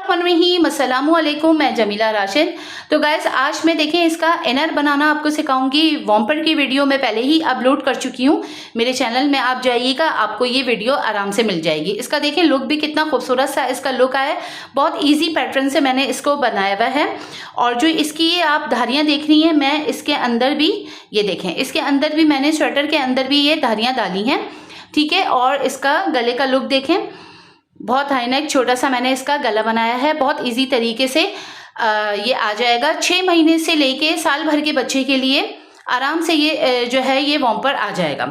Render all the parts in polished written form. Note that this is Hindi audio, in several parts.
अस्सलामुअलैकुम, मैं जमीला राशिद। तो गाइस आज मैं देखें इसका इनर बनाना आपको सिखाऊंगी। वॉम्पर की वीडियो मैं पहले ही अपलोड कर चुकी हूँ मेरे चैनल में, आप जाइएगा आपको ये वीडियो आराम से मिल जाएगी। इसका देखें लुक भी कितना खूबसूरत सा इसका लुक आया, बहुत ईजी पैटर्न से मैंने इसको बनाया हुआ है। और जो इसकी ये आप धारियाँ देख रही हैं, मैं इसके अंदर भी ये देखें, इसके अंदर भी मैंने स्वेटर के अंदर भी ये धारियाँ डाली हैं, ठीक है। और इसका गले का लुक देखें, बहुत हाई नेक छोटा सा मैंने इसका गला बनाया है। बहुत इजी तरीके से ये आ जाएगा। 6 महीने से लेके साल भर के बच्चे के लिए आराम से ये जो है ये वॉम्पर आ जाएगा।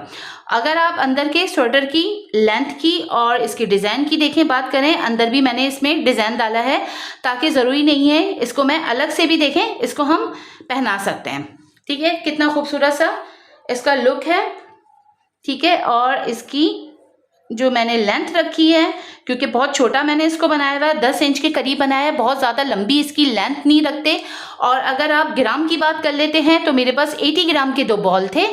अगर आप अंदर के स्वेटर की लेंथ की और इसकी डिज़ाइन की देखें बात करें, अंदर भी मैंने इसमें डिज़ाइन डाला है ताकि ज़रूरी नहीं है इसको मैं अलग से भी देखें, इसको हम पहना सकते हैं, ठीक है। कितना खूबसूरत सा इसका लुक है, ठीक है। और इसकी जो मैंने लेंथ रखी है, क्योंकि बहुत छोटा मैंने इसको बनाया हुआ है, 10 इंच के करीब बनाया है, बहुत ज़्यादा लंबी इसकी लेंथ नहीं रखते। और अगर आप ग्राम की बात कर लेते हैं तो मेरे पास 80 ग्राम के 2 बॉल थे।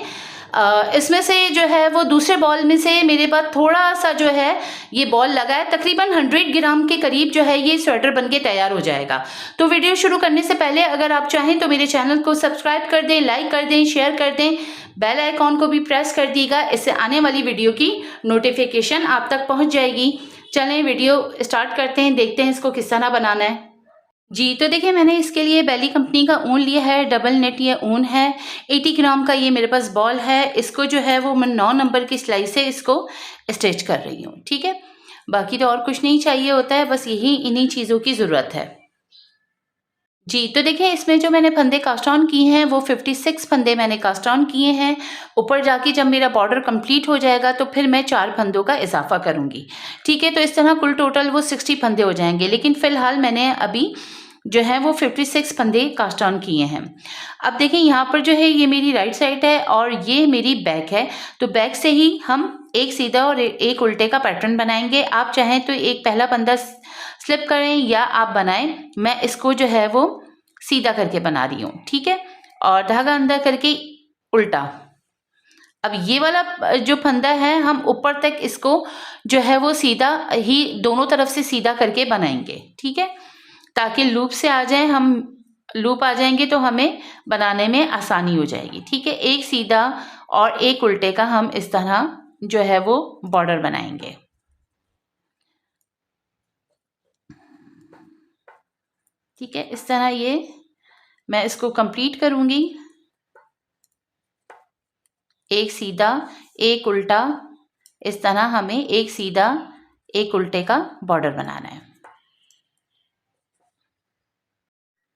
इसमें से जो है वो दूसरे बॉल में से मेरे पास थोड़ा सा जो है ये बॉल लगा है, तकरीबन 100 ग्राम के करीब जो है ये स्वेटर बनके तैयार हो जाएगा। तो वीडियो शुरू करने से पहले अगर आप चाहें तो मेरे चैनल को सब्सक्राइब कर दें, लाइक कर दें, शेयर कर दें, बेल आइकॉन को भी प्रेस कर दीजिएगा। इससे आने वाली वीडियो की नोटिफिकेशन आप तक पहुंच जाएगी। चलें वीडियो स्टार्ट करते हैं, देखते हैं इसको किस तरह बनाना है। जी तो देखिए मैंने इसके लिए बेली कंपनी का ऊन लिया है, डबल नेट ये ऊन है। 80 ग्राम का ये मेरे पास बॉल है। इसको जो है वो मैं 9 नंबर की सिलाई से इसको स्टिच कर रही हूँ, ठीक है। बाकी तो और कुछ नहीं चाहिए होता है, बस यही इन्हीं चीज़ों की ज़रूरत है। जी तो देखिए इसमें जो मैंने फंदे कास्ट ऑन किए हैं वो 56 फंदे मैंने कास्ट ऑन किए हैं। ऊपर जाके जब मेरा बॉर्डर कंप्लीट हो जाएगा तो फिर मैं 4 फंदों का इजाफा करूंगी, ठीक है। तो इस तरह कुल टोटल वो 60 फंदे हो जाएंगे, लेकिन फ़िलहाल मैंने अभी जो है वो 56 फंदे कास्ट ऑन किए हैं। अब देखें यहाँ पर जो है ये मेरी राइट साइड है और ये मेरी बैक है। तो बैक से ही हम एक सीधा और एक उल्टे का पैटर्न बनाएंगे। आप चाहें तो एक पहला फंदा स्लिप करें या आप बनाएं, मैं इसको जो है वो सीधा करके बना रही हूँ, ठीक है। और धागा अंदर करके उल्टा। अब ये वाला जो फंदा है हम ऊपर तक इसको जो है वो सीधा ही दोनों तरफ से सीधा करके बनाएंगे, ठीक है, ताकि लूप से आ जाए। हम लूप आ जाएंगे तो हमें बनाने में आसानी हो जाएगी, ठीक है। एक सीधा और एक उल्टे का हम इस तरह जो है वो बॉर्डर बनाएंगे, ठीक है। इस तरह ये मैं इसको कंप्लीट करूंगी। एक सीधा एक उल्टा, इस तरह हमें एक सीधा एक उल्टे का बॉर्डर बनाना है।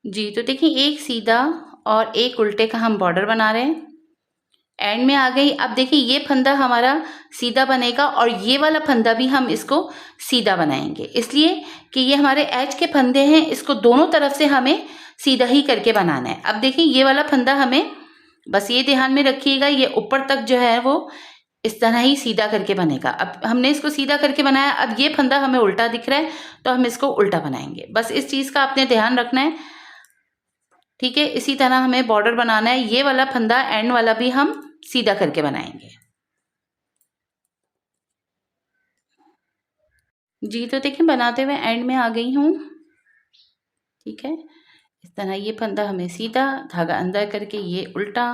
जी तो देखिए एक सीधा और एक उल्टे का हम बॉर्डर बना रहे हैं। एंड में आ गई। अब देखिए ये फंदा हमारा सीधा बनेगा और ये वाला फंदा भी हम इसको सीधा बनाएंगे, इसलिए कि ये हमारे एज के फंदे हैं, इसको दोनों तरफ से हमें सीधा ही करके बनाना है। अब देखिए ये वाला फंदा हमें बस ये ध्यान में रखिएगा, ये ऊपर तक जो है वो इस तरह ही सीधा करके बनेगा। अब हमने इसको सीधा करके बनाया, अब ये फंदा हमें उल्टा दिख रहा है तो हम इसको उल्टा बनाएंगे। बस इस चीज़ का आपने ध्यान रखना है, ठीक है। इसी तरह हमें बॉर्डर बनाना है। ये वाला फंदा एंड वाला भी हम सीधा करके बनाएंगे। जी तो देखिए बनाते हुए एंड में आ गई हूँ, ठीक है। इस तरह ये फंदा हमें सीधा, धागा अंदर करके ये उल्टा,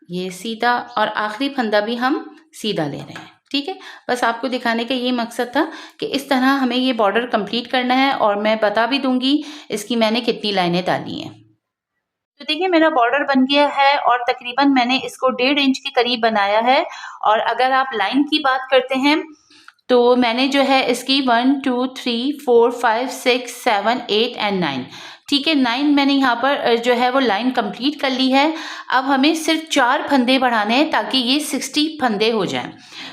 ये सीधा और आखिरी फंदा भी हम सीधा ले रहे हैं, ठीक है। बस आपको दिखाने का ये मकसद था कि इस तरह हमें ये बॉर्डर कंप्लीट करना है। और मैं बता भी दूंगी इसकी मैंने कितनी लाइनें डाली हैं। तो देखिए मेरा बॉर्डर बन गया है और तकरीबन मैंने इसको 1.5 इंच के करीब बनाया है। और अगर आप लाइन की बात करते हैं तो मैंने जो है इसकी 1 2 3 4 5 6 7 8 एंड 9, ठीक है, 9 मैंने यहाँ पर जो है वो लाइन कंप्लीट कर ली है। अब हमें सिर्फ 4 फंदे बढ़ाने हैं ताकि ये 60 फंदे हो जाएं,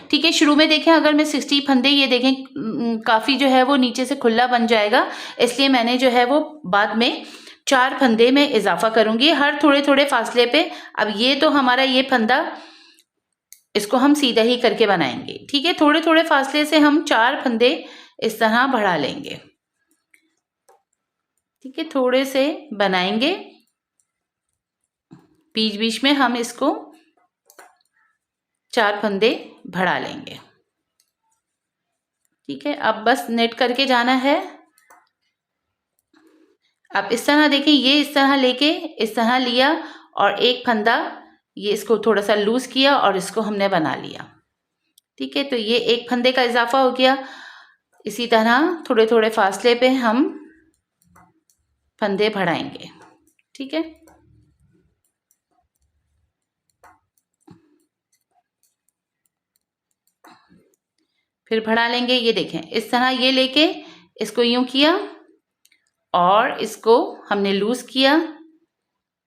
ठीक है। शुरू में देखें अगर मैं 60 फंदे, ये देखें काफ़ी जो है वो नीचे से खुला बन जाएगा, इसलिए मैंने जो है वो बाद में 4 फंदे में इजाफा करूंगी हर थोड़े थोड़े फासले पे। अब ये तो हमारा ये फंदा, इसको हम सीधा ही करके बनाएंगे, ठीक है। थोड़े थोड़े फासले से हम 4 फंदे इस तरह बढ़ा लेंगे, ठीक है। थोड़े से बनाएंगे, बीच बीच में हम इसको 4 फंदे बढ़ा लेंगे, ठीक है। अब बस नेट करके जाना है। अब इस तरह देखें, ये इस तरह लेके इस तरह लिया और एक फंदा ये इसको थोड़ा सा लूज किया और इसको हमने बना लिया। ठीक है, तो ये एक फंदे का इजाफा हो गया। इसी तरह थोड़े थोड़े फासले पे हम फंदे बढ़ाएंगे। ठीक है, फिर बढ़ा लेंगे। ये देखें इस तरह ये लेके इसको यूं किया और इसको हमने लूज किया,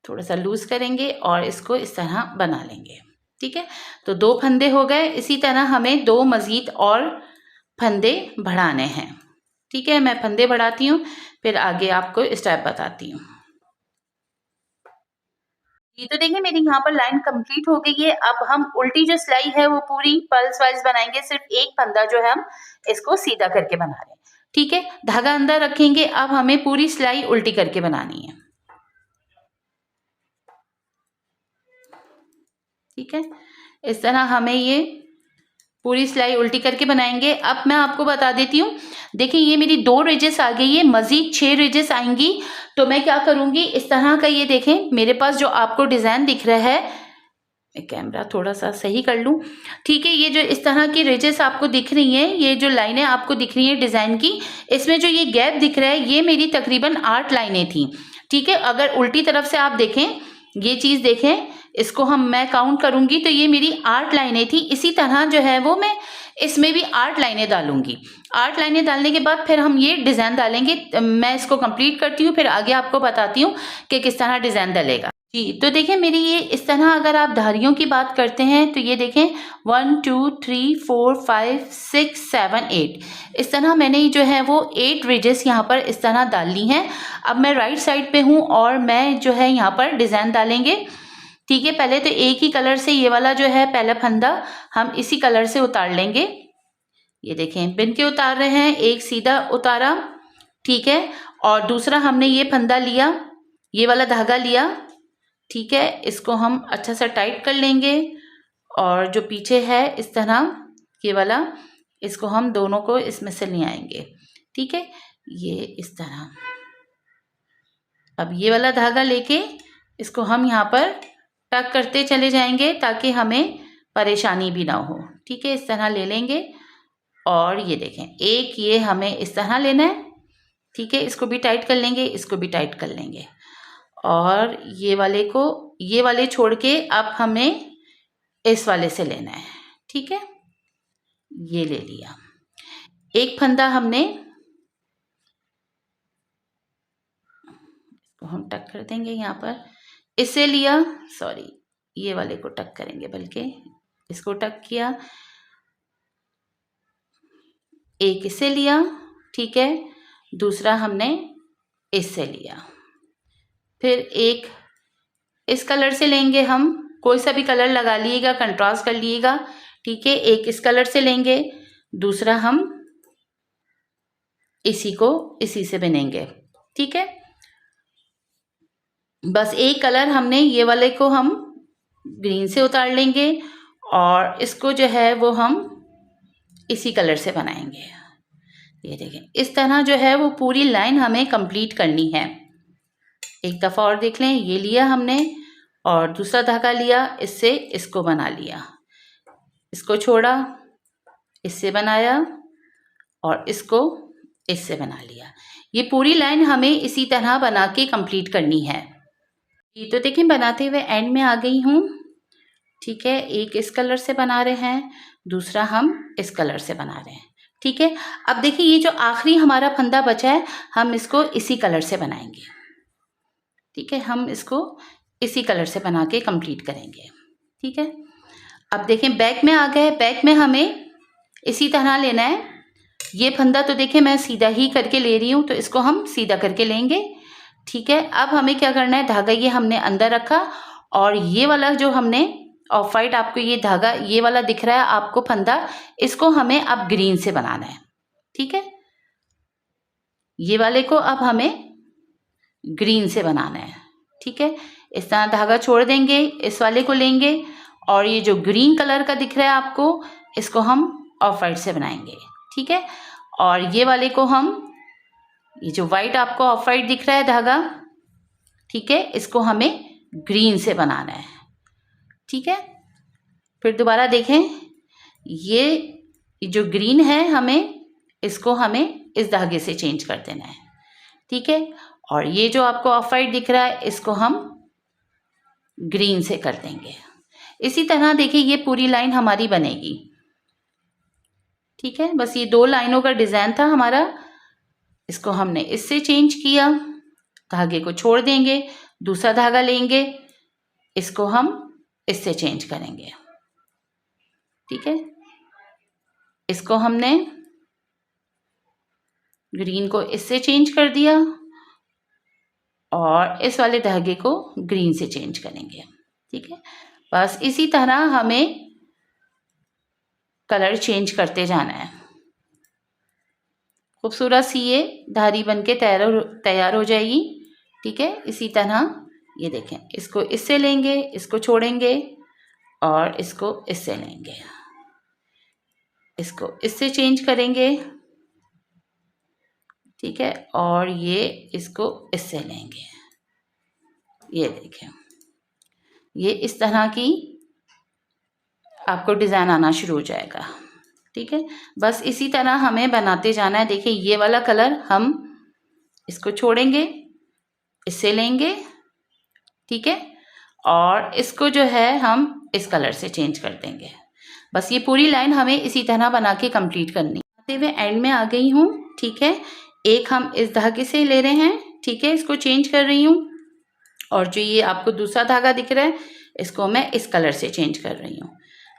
थोड़ा सा लूज करेंगे और इसको इस तरह बना लेंगे। ठीक है, तो 2 फंदे हो गए। इसी तरह हमें 2 मजीद और फंदे बढ़ाने हैं। ठीक है, मैं फंदे बढ़ाती हूँ, फिर आगे आपको स्टेप बताती हूँ। ये तो देखिए मेरी यहाँ पर लाइन कंप्लीट हो गई है। अब हम उल्टी जो सिलाई है वो पूरी पल्स वाइज बनाएंगे। सिर्फ एक फंदा जो है हम इसको सीधा करके बना रहे हैं। ठीक है, धागा अंदर रखेंगे। अब हमें पूरी सिलाई उल्टी करके बनानी है। ठीक है, इस तरह हमें ये पूरी सिलाई उल्टी करके बनाएंगे। अब मैं आपको बता देती हूँ, देखिए ये मेरी 2 रिजेस आ गई है, मजीद 6 रिजेस आएंगी। तो मैं क्या करूँगी, इस तरह का ये देखें मेरे पास जो आपको डिज़ाइन दिख रहा है, मैं कैमरा थोड़ा सा सही कर लूँ। ठीक है, ये जो इस तरह की रिजेस आपको दिख रही हैं, ये जो लाइनें आपको दिख रही हैं डिज़ाइन की, इसमें जो ये गैप दिख रहा है ये मेरी तकरीबन 8 लाइनें थी। ठीक है, अगर उल्टी तरफ से आप देखें, ये चीज़ देखें, इसको मैं काउंट करूंगी तो ये मेरी 8 लाइनें थी। इसी तरह जो है वो मैं इसमें भी 8 लाइनें डालूंगी। 8 लाइनें डालने के बाद फिर हम ये डिज़ाइन डालेंगे। मैं इसको कंप्लीट करती हूँ, फिर आगे आपको बताती हूँ कि किस तरह डिज़ाइन डलेगा। जी, तो देखिए मेरी ये इस तरह अगर आप धारियों की बात करते हैं तो ये देखें 1 2 3 4 5 6 7 8, इस तरह मैंने जो है वो 8 रिजेस यहाँ पर इस तरह डाल ली हैं। अब मैं राइट साइड पे हूँ और मैं जो है यहाँ पर डिज़ाइन डालेंगे। ठीक है, पहले तो एक ही कलर से ये वाला जो है पहला फंदा हम इसी कलर से उतार लेंगे। ये देखें बिन के उतार रहे हैं, एक सीधा उतारा। ठीक है, और दूसरा हमने ये फंदा लिया, ये वाला धागा लिया। ठीक है, इसको हम अच्छा सा टाइट कर लेंगे और जो पीछे है इस तरह ये वाला, इसको हम दोनों को इसमें से ले आएंगे। ठीक है, ये इस तरह। अब ये वाला धागा लेके इसको हम यहाँ पर टक करते चले जाएंगे ताकि हमें परेशानी भी ना हो। ठीक है, इस तरह ले लेंगे और ये देखें एक ये हमें इस तरह लेना है। ठीक है, इसको भी टाइट कर लेंगे, इसको भी टाइट कर लेंगे और ये वाले छोड़ के अब हमें इस वाले से लेना है। ठीक है, ये ले लिया। एक फंदा हमने, इसको हम टक कर देंगे यहाँ पर, इसे लिया, सॉरी ये वाले को टक करेंगे, बल्कि इसको टक किया, एक इसे लिया। ठीक है, दूसरा हमने इससे लिया, फिर एक इस कलर से लेंगे हम, कोई सा भी कलर लगा लीजिएगा, कंट्रास्ट कर लीजिएगा। ठीक है, एक इस कलर से लेंगे, दूसरा हम इसी से बनेंगे। ठीक है, बस एक कलर हमने ये वाले को हम ग्रीन से उतार लेंगे और इसको जो है वो हम इसी कलर से बनाएंगे। ये देखें इस तरह जो है वो पूरी लाइन हमें कंप्लीट करनी है। एक दफ़ा और देख लें, ये लिया हमने और दूसरा धागा लिया, इससे इसको बना लिया, इसको छोड़ा, इससे बनाया और इसको इससे बना लिया। ये पूरी लाइन हमें इसी तरह बना के कंप्लीट करनी है। ये तो देखिए बनाते हुए एंड में आ गई हूँ। ठीक है, एक इस कलर से बना रहे हैं, दूसरा हम इस कलर से बना रहे हैं। ठीक है, अब देखिए ये जो आखिरी हमारा फंदा बचा है हम इसको इसी कलर से बनाएंगे। ठीक है, हम इसको इसी कलर से बना के कंप्लीट करेंगे। ठीक है, अब देखें बैक में आ गए। बैक में हमें इसी तरह लेना है। ये फंदा तो देखें मैं सीधा ही करके ले रही हूँ, तो इसको हम सीधा करके लेंगे। ठीक है, अब हमें क्या करना है, धागा ये हमने अंदर रखा और ये वाला जो हमने ऑफ वाइट आपको ये धागा ये वाला दिख रहा है आपको फंदा, इसको हमें अब ग्रीन से बनाना है। ठीक है, ये वाले को अब हमें ग्रीन से बनाना है। ठीक है, इस तरह धागा छोड़ देंगे, इस वाले को लेंगे और ये जो ग्रीन कलर का दिख रहा है आपको, इसको हम ऑफ वाइट से बनाएंगे। ठीक है, और ये वाले को हम ये जो वाइट आपको ऑफ वाइट दिख रहा है धागा, ठीक है, इसको हमें ग्रीन से बनाना है, ठीक है। फिर दोबारा देखें, ये जो ग्रीन है हमें इस धागे से चेंज कर देना है, ठीक है। और ये जो आपको ऑफ वाइट दिख रहा है इसको हम ग्रीन से कर देंगे। इसी तरह देखिए ये पूरी लाइन हमारी बनेगी, ठीक है। बस ये 2 लाइनों का डिज़ाइन था हमारा, इसको हमने इससे चेंज किया, धागे को छोड़ देंगे, दूसरा धागा लेंगे, इसको हम इससे चेंज करेंगे, ठीक है। इसको हमने ग्रीन को इससे चेंज कर दिया और इस वाले धागे को ग्रीन से चेंज करेंगे, ठीक है। बस इसी तरह हमें कलर चेंज करते जाना है। खूबसूरत सी ये धारी बनके तैयार हो जाएगी, ठीक है। इसी तरह ये देखें, इसको इससे लेंगे, इसको छोड़ेंगे और इसको इससे लेंगे, इसको इससे चेंज करेंगे, ठीक है। और ये इसको इससे लेंगे, ये देखें, ये इस तरह की आपको डिज़ाइन आना शुरू हो जाएगा, ठीक है। बस इसी तरह हमें बनाते जाना है। देखिए ये वाला कलर हम इसको छोड़ेंगे, इससे लेंगे, ठीक है, और इसको जो है हम इस कलर से चेंज कर देंगे। बस ये पूरी लाइन हमें इसी तरह बना के कंप्लीट करनी। आते हुए एंड में आ गई हूँ, ठीक है। एक हम इस धागे से ले रहे हैं, ठीक है, इसको चेंज कर रही हूँ, और जो ये आपको दूसरा धागा दिख रहा है इसको मैं इस कलर से चेंज कर रही हूँ।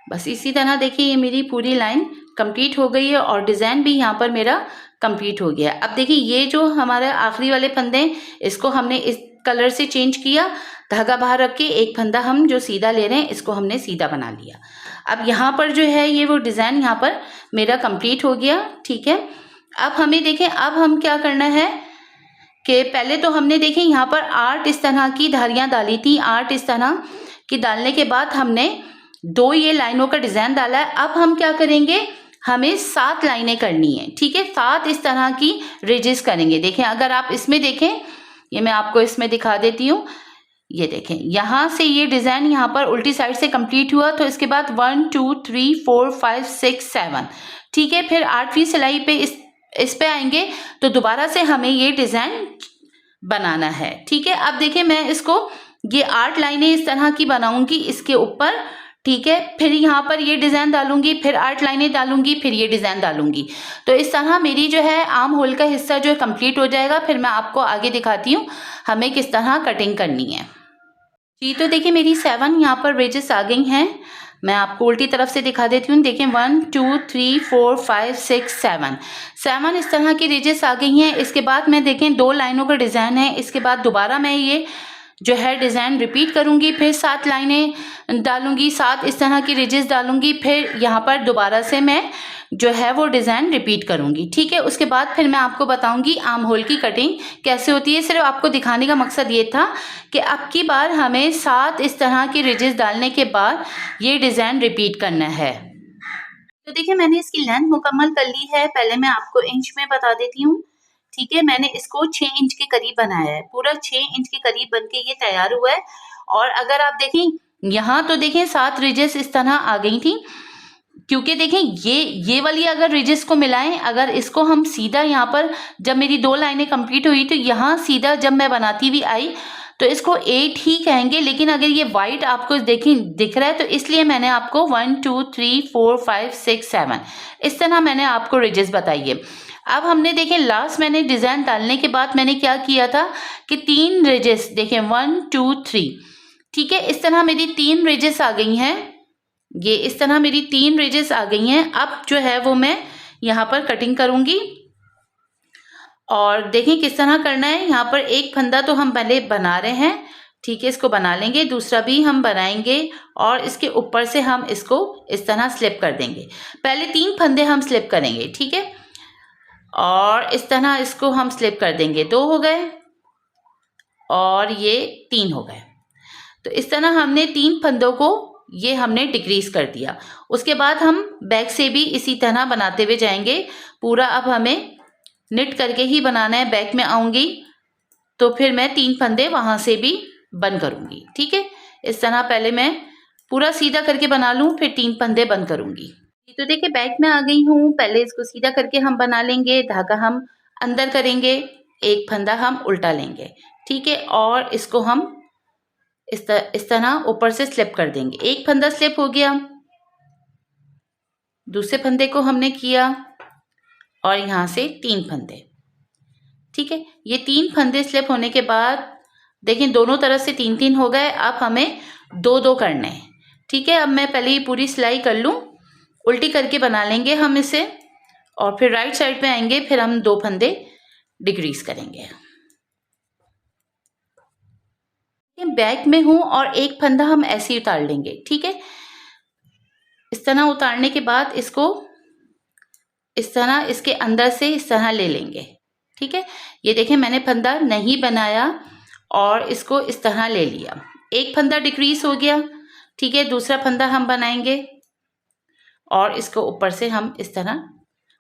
बस इसी तरह देखिए ये मेरी पूरी लाइन कंप्लीट हो गई है और डिज़ाइन भी यहाँ पर मेरा कंप्लीट हो गया। अब देखिए ये जो हमारे आखिरी वाले फंदे इसको हमने इस कलर से चेंज किया, धागा बाहर रख के एक फंदा हम जो सीधा ले रहे हैं इसको हमने सीधा बना लिया। अब यहाँ पर जो है ये वो डिज़ाइन यहाँ पर मेरा कंप्लीट हो गया, ठीक है। अब हमें देखें, अब हम क्या करना है कि पहले तो हमने देखें यहाँ पर 8 इस तरह की धारियाँ डाली थी। 8 इस तरह की डालने के बाद हमने 2 ये लाइनों का डिज़ाइन डाला है। अब हम क्या करेंगे, हमें 7 लाइनें करनी है, ठीक है। 7 इस तरह की रिजेस करेंगे। देखें अगर आप इसमें देखें, ये मैं आपको इसमें दिखा देती हूँ, ये देखें यहाँ से ये डिज़ाइन यहाँ पर उल्टी साइड से कंप्लीट हुआ, तो इसके बाद 1 2 3 4 5 6 7, ठीक है। फिर 8वीं सिलाई पे इस पे आएंगे तो दोबारा से हमें ये डिज़ाइन बनाना है, ठीक है। अब देखिए मैं इसको ये 8 लाइनें इस तरह की बनाऊंगी इसके ऊपर, ठीक है। फिर यहाँ पर ये डिज़ाइन डालूंगी, फिर 8 लाइनें डालूंगी, फिर ये डिज़ाइन डालूंगी। तो इस तरह मेरी जो है आर्म होल का हिस्सा जो है कंप्लीट हो जाएगा। फिर मैं आपको आगे दिखाती हूँ हमें किस तरह कटिंग करनी है जी। तो देखिए मेरी 7 यहाँ पर वेजेस आ गई हैं। मैं आपको उल्टी तरफ से दिखा देती हूँ। देखें 1 2 3 4 5 6 7 इस तरह की रेजेस आ गई हैं। इसके बाद मैं देखें 2 लाइनों का डिज़ाइन है। इसके बाद दोबारा मैं ये जो है डिज़ाइन रिपीट करूँगी, फिर 7 लाइनें डालूँगी, 7 इस तरह की रिजेस डालूँगी, फिर यहाँ पर दोबारा से मैं जो है वो डिज़ाइन रिपीट करूँगी, ठीक है। उसके बाद फिर मैं आपको बताऊँगी आर्म होल की कटिंग कैसे होती है। सिर्फ आपको दिखाने का मकसद ये था कि अब की बार हमें 7 इस तरह की रिजेस डालने के बाद ये डिज़ाइन रिपीट करना है। तो देखिए मैंने इसकी लेंथ मुकम्मल कर ली है। पहले मैं आपको इंच में बता देती हूँ, ठीक है। मैंने इसको 6 इंच के करीब बनाया है, पूरा 6 इंच के करीब बनके ये तैयार हुआ है। और अगर आप देखें यहाँ तो देखें 7 रिजेस इस तरह आ गई थी, क्योंकि देखें ये वाली अगर रिजेस को मिलाएं, अगर इसको हम सीधा यहाँ पर जब मेरी 2 लाइनें कंप्लीट हुई तो यहाँ सीधा जब मैं बनाती हुई आई तो इसको 8 ही कहेंगे, लेकिन अगर ये वाइट आपको देखें दिख रहा है तो इसलिए मैंने आपको 1 2 3 4 5 6 7 इस तरह मैंने आपको रिजेस बताई है। अब हमने देखें लास्ट मैंने डिज़ाइन डालने के बाद मैंने क्या किया था कि 3 रिजेस देखें 1 2 3, ठीक है। इस तरह मेरी 3 रिजेस आ गई हैं, ये इस तरह मेरी 3 रिजेस आ गई हैं। अब जो है वो मैं यहाँ पर कटिंग करूँगी और देखें किस तरह करना है। यहाँ पर एक फंदा तो हम पहले बना रहे हैं, ठीक है, इसको बना लेंगे, दूसरा भी हम बनाएंगे और इसके ऊपर से हम इसको इस तरह स्लिप कर देंगे। पहले 3 फंदे हम स्लिप करेंगे, ठीक है, और इस तरह इसको हम स्लिप कर देंगे। 2 हो गए और ये 3 हो गए। तो इस तरह हमने 3 फंदों को ये हमने डिक्रीज कर दिया। उसके बाद हम बैक से भी इसी तरह बनाते हुए जाएंगे पूरा। अब हमें निट करके ही बनाना है। बैक में आऊँगी तो फिर मैं 3 फंदे वहाँ से भी बंद करूँगी, ठीक है। इस तरह पहले मैं पूरा सीधा करके बना लूँ, फिर 3 फंदे बंद करूँगी। तो देखिए बैक में आ गई हूँ। पहले इसको सीधा करके हम बना लेंगे, धागा हम अंदर करेंगे, एक फंदा हम उल्टा लेंगे, ठीक है। और इसको हम इस तरह ऊपर से स्लिप कर देंगे। एक फंदा स्लिप हो गया, दूसरे फंदे को हमने किया और यहाँ से 3 फंदे, ठीक है। ये 3 फंदे स्लिप होने के बाद देखिए दोनों तरफ से 3-3 हो गए। अब हमें 2-2 करने हैं, ठीक है। अब मैं पहले ये पूरी सिलाई कर लूँ, उल्टी करके बना लेंगे हम इसे, और फिर राइट साइड पे आएंगे, फिर हम 2 फंदे डिक्रीज करेंगे। बैक में हूँ और एक फंदा हम ऐसे ही उतार लेंगे, ठीक है। इस तरह उतारने के बाद इसको इस तरह इसके अंदर से इस तरह ले लेंगे, ठीक है। ये देखें मैंने फंदा नहीं बनाया और इसको इस तरह ले लिया। एक फंदा डिक्रीज हो गया, ठीक है। दूसरा फंदा हम बनाएंगे और इसको ऊपर से हम इस तरह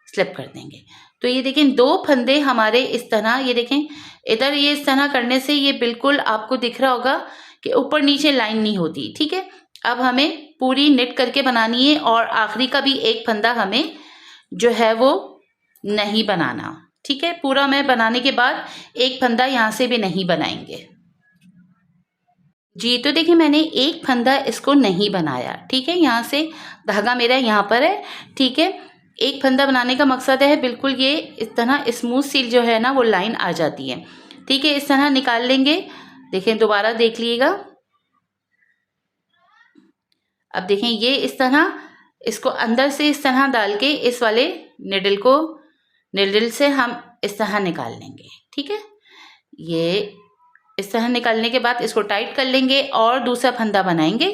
स्लिप कर देंगे। तो ये देखें 2 फंदे हमारे इस तरह, ये देखें इधर ये इस तरह करने से ये बिल्कुल आपको दिख रहा होगा कि ऊपर नीचे लाइन नहीं होती, ठीक है। अब हमें पूरी निट करके बनानी है और आखिरी का भी एक फंदा हमें जो है वो नहीं बनाना, ठीक है। पूरा मैं बनाने के बाद एक फंदा यहाँ से भी नहीं बनाएंगे जी। तो देखिए मैंने एक फंदा इसको नहीं बनाया, ठीक है। यहाँ से धागा मेरा यहाँ पर है, ठीक है। एक फंदा बनाने का मकसद है बिल्कुल ये इस तरह स्मूथ सील जो है ना वो लाइन आ जाती है, ठीक है। इस तरह निकाल लेंगे। देखें दोबारा देख लीजिएगा। अब देखें ये इस तरह इसको अंदर से इस तरह डाल के इस वाले निडल से हम इस तरह निकाल लेंगे, ठीक है। ये इस तरह निकालने के बाद इसको टाइट कर लेंगे और दूसरा फंदा बनाएंगे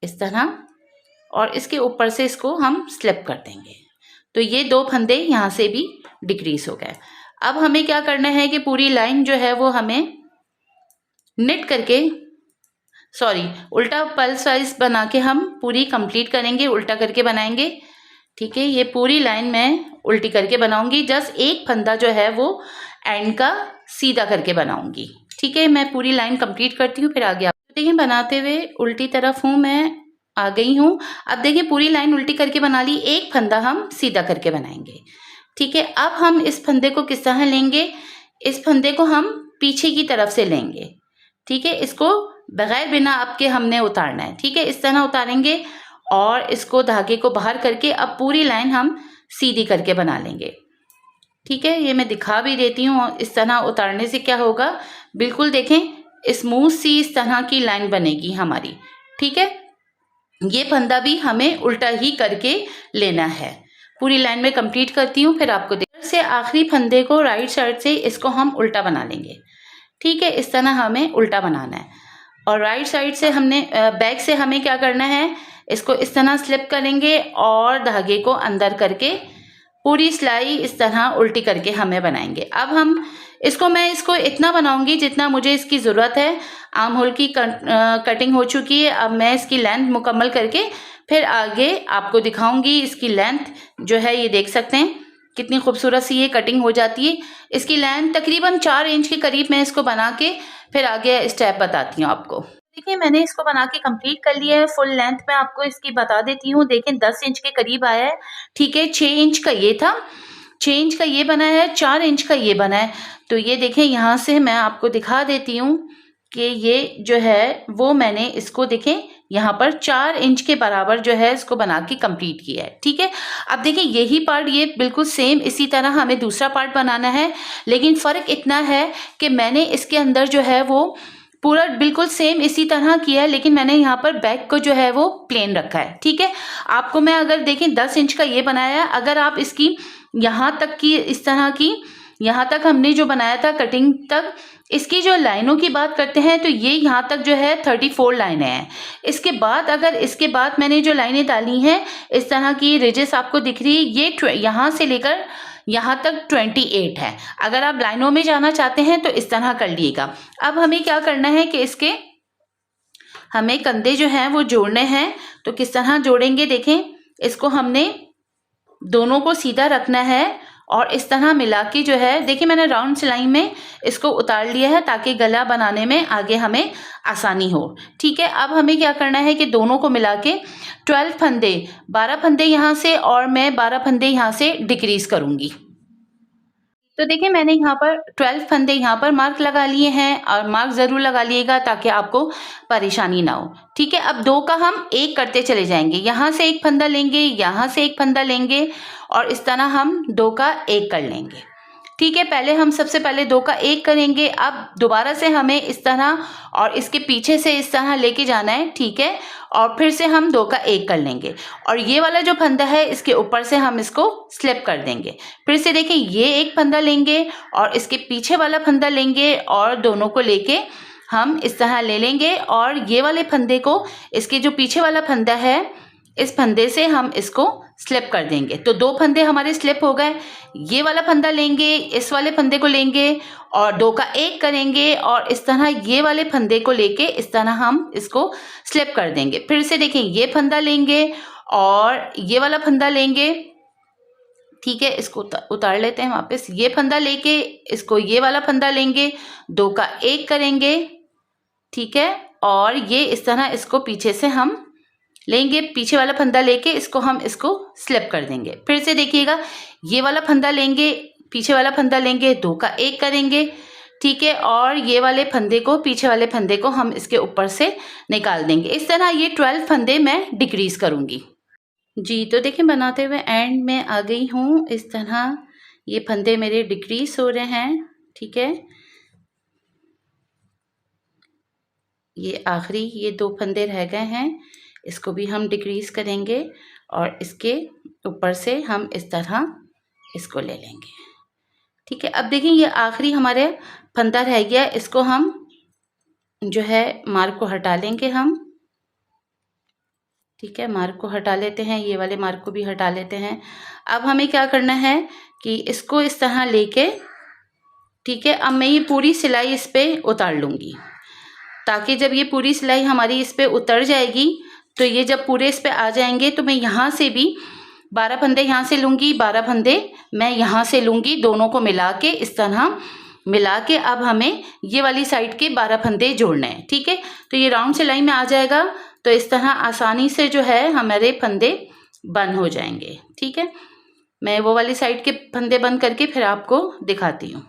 इस तरह, और इसके ऊपर से इसको हम स्लिप कर देंगे। तो ये 2 फंदे यहाँ से भी डिक्रीज हो गए। अब हमें क्या करना है कि पूरी लाइन जो है वो हमें निट करके उल्टा पल्स वाइज बना के हम पूरी कंप्लीट करेंगे, उल्टा करके बनाएंगे, ठीक है। ये पूरी लाइन मैं उल्टी करके बनाऊंगी, जस्ट एक फंदा जो है वो एंड का सीधा करके बनाऊंगी, ठीक है। मैं पूरी लाइन कंप्लीट करती हूँ फिर आगे आप देखिए। बनाते हुए उल्टी तरफ हूँ, मैं आ गई हूँ। अब देखिए पूरी लाइन उल्टी करके बना ली, एक फंदा हम सीधा करके बनाएंगे, ठीक है। अब हम इस फंदे को किस तरह लेंगे, इस फंदे को हम पीछे की तरफ से लेंगे, ठीक है। इसको बगैर बिना आपके हमने उतारना है, ठीक है। इस तरह उतारेंगे और इसको धागे को बाहर करके अब पूरी लाइन हम सीधी करके बना लेंगे, ठीक है। ये मैं दिखा भी देती हूँ। इस तरह उतारने से क्या होगा, बिल्कुल देखें स्मूथ सी इस तरह की लाइन बनेगी हमारी, ठीक है। ये फंदा भी हमें उल्टा ही करके लेना है। पूरी लाइन में कंप्लीट करती हूँ फिर आपको से आखिरी फंदे को राइट साइड से इसको हम उल्टा बना लेंगे, ठीक है। इस तरह हमें उल्टा बनाना है और राइट साइड से हमने बैक से हमें क्या करना है, इसको इस तरह स्लिप करेंगे और धागे को अंदर करके पूरी सिलाई इस तरह उल्टी करके हमें बनाएंगे। अब मैं इसको इतना बनाऊंगी जितना मुझे इसकी ज़रूरत है। आर्म होल की कटिंग हो चुकी है। अब मैं इसकी लेंथ मुकम्मल करके फिर आगे आपको दिखाऊंगी। इसकी लेंथ जो है ये देख सकते हैं कितनी खूबसूरत सी ये कटिंग हो जाती है। इसकी लेंथ तकरीबन 4 इंच के करीब मैं इसको बना के फिर आगे स्टेप बताती हूँ आपको। देखिए मैंने इसको बना के कंप्लीट कर लिया है। फुल लेंथ मैं आपको इसकी बता देती हूँ। देखें 10 इंच के करीब आया है, ठीक है। 6 इंच का ये था, 6 इंच का ये बना है, 4 इंच का ये बना है। तो ये देखें यहाँ से मैं आपको दिखा देती हूँ कि ये जो है वो मैंने इसको देखें यहाँ पर 4 इंच के बराबर जो है इसको बना के कंप्लीट किया है, ठीक है। अब देखिए यही पार्ट ये बिल्कुल सेम इसी तरह हमें दूसरा पार्ट बनाना है, लेकिन फ़र्क इतना है कि मैंने इसके अंदर जो है वो पूरा बिल्कुल सेम इसी तरह किया है, लेकिन मैंने यहाँ पर बैक को जो है वो प्लेन रखा है, ठीक है। आपको मैं अगर देखें 10 इंच का ये बनाया है, अगर आप इसकी यहाँ तक की इस तरह की यहाँ तक हमने जो बनाया था कटिंग तक, इसकी जो लाइनों की बात करते हैं तो ये यहाँ तक जो है 34 लाइनें हैं। इसके बाद अगर इसके बाद मैंने जो लाइनें डाली हैं इस तरह की रिजेस आपको दिख रही है, ये यहाँ से लेकर यहाँ तक 28 है। अगर आप लाइनों में जाना चाहते हैं तो इस तरह कर लीजिएगा। अब हमें क्या करना है कि इसके हमें कंधे जो हैं वो जोड़ने हैं। तो किस तरह जोड़ेंगे, देखें इसको हमने दोनों को सीधा रखना है और इस तरह मिला के जो है देखिए मैंने राउंड सिलाई में इसको उतार लिया है ताकि गला बनाने में आगे हमें आसानी हो। ठीक है, अब हमें क्या करना है कि दोनों को मिला के 12 फंदे, 12 फंदे यहाँ से और मैं 12 फंदे यहाँ से डिक्रीज करूँगी। तो देखिए मैंने यहाँ पर 12 फंदे यहाँ पर मार्क लगा लिए हैं और मार्क ज़रूर लगा लिएगा ताकि आपको परेशानी ना हो। ठीक है, अब 2 का हम 1 करते चले जाएंगे। यहाँ से 1 फंदा लेंगे, यहाँ से 1 फंदा लेंगे और इस तरह हम 2 का 1 कर लेंगे। ठीक है, पहले हम सबसे पहले 2 का 1 करेंगे। अब दोबारा से हमें इस तरह और इसके पीछे से इस तरह लेके जाना है। ठीक है, और फिर से हम 2 का 1 कर लेंगे और ये वाला जो फंदा है इसके ऊपर से हम इसको स्लिप कर देंगे। फिर से देखिए ये एक फंदा लेंगे और इसके पीछे वाला फंदा लेंगे और दोनों को लेके हम इस तरह ले लेंगे और ये वाले फंदे को, इसके जो पीछे वाला फंदा है इस फंदे से हम इसको स्लिप कर देंगे। तो 2 फंदे हमारे स्लिप हो गए। ये वाला फंदा लेंगे, इस वाले फंदे को लेंगे और 2 का 1 करेंगे और इस तरह ये वाले फंदे को लेके इस तरह हम इसको स्लिप कर देंगे। फिर से देखें ये फंदा लेंगे और ये वाला फंदा लेंगे। ठीक है, इसको उतार लेते हैं वापस। ये फंदा लेके इसको ये वाला फंदा लेंगे, 2 का 1 करेंगे। ठीक है, और ये इस तरह इसको पीछे से हम लेंगे, पीछे वाला फंदा लेके इसको हम इसको स्लिप कर देंगे। फिर से देखिएगा ये वाला फंदा लेंगे, पीछे वाला फंदा लेंगे, 2 का 1 करेंगे। ठीक है, और ये वाले फंदे को, पीछे वाले फंदे को हम इसके ऊपर से निकाल देंगे। इस तरह ये 12 फंदे मैं डिक्रीज करूँगी जी। तो देखिए बनाते हुए एंड में आ गई हूँ। इस तरह ये फंदे मेरे डिक्रीज हो रहे हैं। ठीक है, ये आखिरी ये 2 फंदे रह गए हैं, इसको भी हम डिक्रीज करेंगे और इसके ऊपर से हम इस तरह इसको ले लेंगे। ठीक है, अब देखिए ये आखिरी हमारे फंदा रह गया, इसको हम जो है मार्क को हटा लेंगे हम। ठीक है, मार्क को हटा लेते हैं, ये वाले मार्क को भी हटा लेते हैं। अब हमें क्या करना है कि इसको इस तरह लेके, ठीक है, अब मैं ये पूरी सिलाई इस पे उतार लूँगी ताकि जब ये पूरी सिलाई हमारी इस पे उतर जाएगी तो ये जब पूरे इस पे आ जाएंगे तो मैं यहाँ से भी 12 फंदे यहाँ से लूँगी, 12 फंदे मैं यहाँ से लूँगी, दोनों को मिला के इस तरह मिला के अब हमें ये वाली साइड के 12 फंदे जोड़ने हैं। ठीक है, तो ये राउंड सिलाई में आ जाएगा तो इस तरह आसानी से जो है हमारे फंदे बंद हो जाएंगे। ठीक है, मैं वो वाली साइड के फंदे बंद करके फिर आपको दिखाती हूँ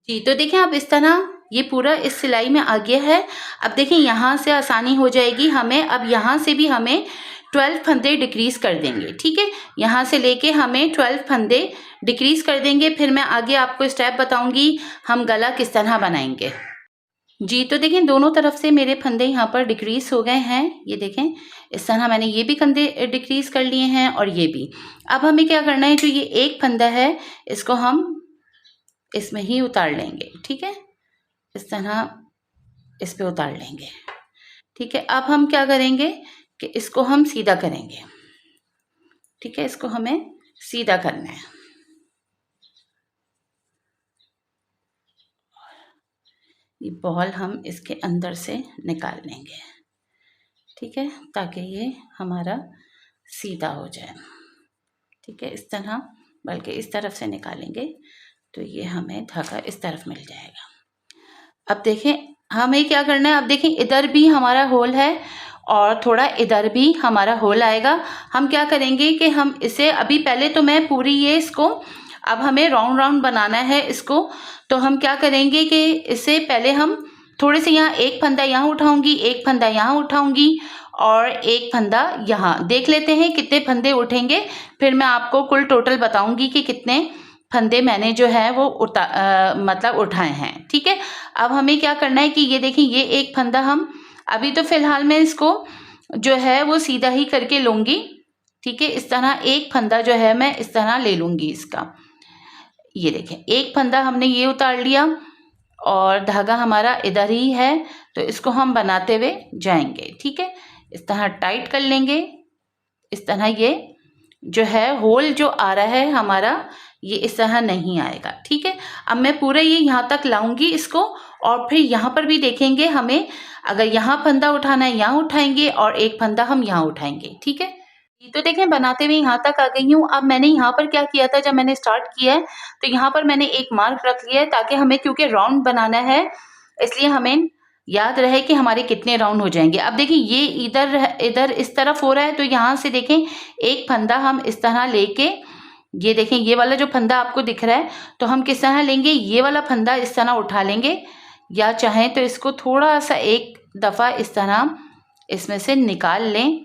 जी। तो देखिए अब इस तरह ये पूरा इस सिलाई में आ गया है। अब देखिए यहाँ से आसानी हो जाएगी हमें। अब यहाँ से भी हमें 12 फंदे डिक्रीज कर देंगे। ठीक है, यहाँ से लेके हमें 12 फंदे डिक्रीज कर देंगे। फिर मैं आगे आपको स्टेप बताऊंगी हम गला किस तरह बनाएंगे जी। तो देखें दोनों तरफ से मेरे फंदे यहाँ पर डिक्रीज हो गए हैं। ये देखें इस तरह मैंने ये भी फंदे डिक्रीज कर लिए हैं और ये भी। अब हमें क्या करना है, जो ये एक फंदा है इसको हम इसमें ही उतार लेंगे। ठीक है, इस तरह इस पे उतार लेंगे। ठीक है, अब हम क्या करेंगे कि इसको हम सीधा करेंगे। ठीक है, इसको हमें सीधा करना है। ये बॉल हम इसके अंदर से निकाल लेंगे। ठीक है, ताकि ये हमारा सीधा हो जाए। ठीक है, इस तरह, बल्कि इस तरफ से निकालेंगे तो ये हमें धागा इस तरफ मिल जाएगा। अब देखें हमें क्या करना है। अब देखें इधर भी हमारा होल है और थोड़ा इधर भी हमारा होल आएगा। हम क्या करेंगे कि हम इसे अभी पहले तो मैं पूरी ये इसको, अब हमें राउंड राउंड बनाना है इसको। तो हम क्या करेंगे कि इससे पहले हम थोड़े से यहाँ एक फंदा यहाँ उठाऊंगी, एक फंदा यहाँ उठाऊंगी और एक फंदा यहाँ। देख लेते हैं कितने फंदे उठेंगे, फिर मैं आपको कुल टोटल बताऊंगी कि कितने फंदे मैंने जो है वो मतलब उठाए हैं। ठीक है, अब हमें क्या करना है कि ये देखें ये एक फंदा हम अभी तो फिलहाल मैं इसको जो है वो सीधा ही करके लूँगी। ठीक है, इस तरह एक फंदा जो है मैं इस तरह ले लूँगी इसका। ये देखें एक फंदा हमने ये उतार लिया और धागा हमारा इधर ही है तो इसको हम बनाते हुए जाएंगे। ठीक है, इस तरह टाइट कर लेंगे। इस तरह ये जो है होल जो आ रहा है हमारा ये इस तरह नहीं आएगा। ठीक है, अब मैं पूरे ये यहाँ तक लाऊंगी इसको और फिर यहाँ पर भी देखेंगे हमें अगर यहाँ फंदा उठाना है यहाँ उठाएंगे और एक फंदा हम यहाँ उठाएंगे। ठीक है, तो देखें बनाते हुए यहाँ तक आ गई हूँ। अब मैंने यहाँ पर क्या किया था, जब मैंने स्टार्ट किया है तो यहाँ पर मैंने एक मार्क रख लिया है, ताकि हमें, क्योंकि राउंड बनाना है इसलिए हमें याद रहे कि हमारे कितने राउंड हो जाएंगे। अब देखिए ये इधर इधर इस तरफ हो रहा है, तो यहाँ से देखें एक फंदा हम इस तरह लेके, ये देखें ये वाला जो फंदा आपको दिख रहा है, तो हम किस तरह लेंगे, ये वाला फंदा इस तरह उठा लेंगे, या चाहें तो इसको थोड़ा सा एक दफ़ा इस तरह इसमें से निकाल लें।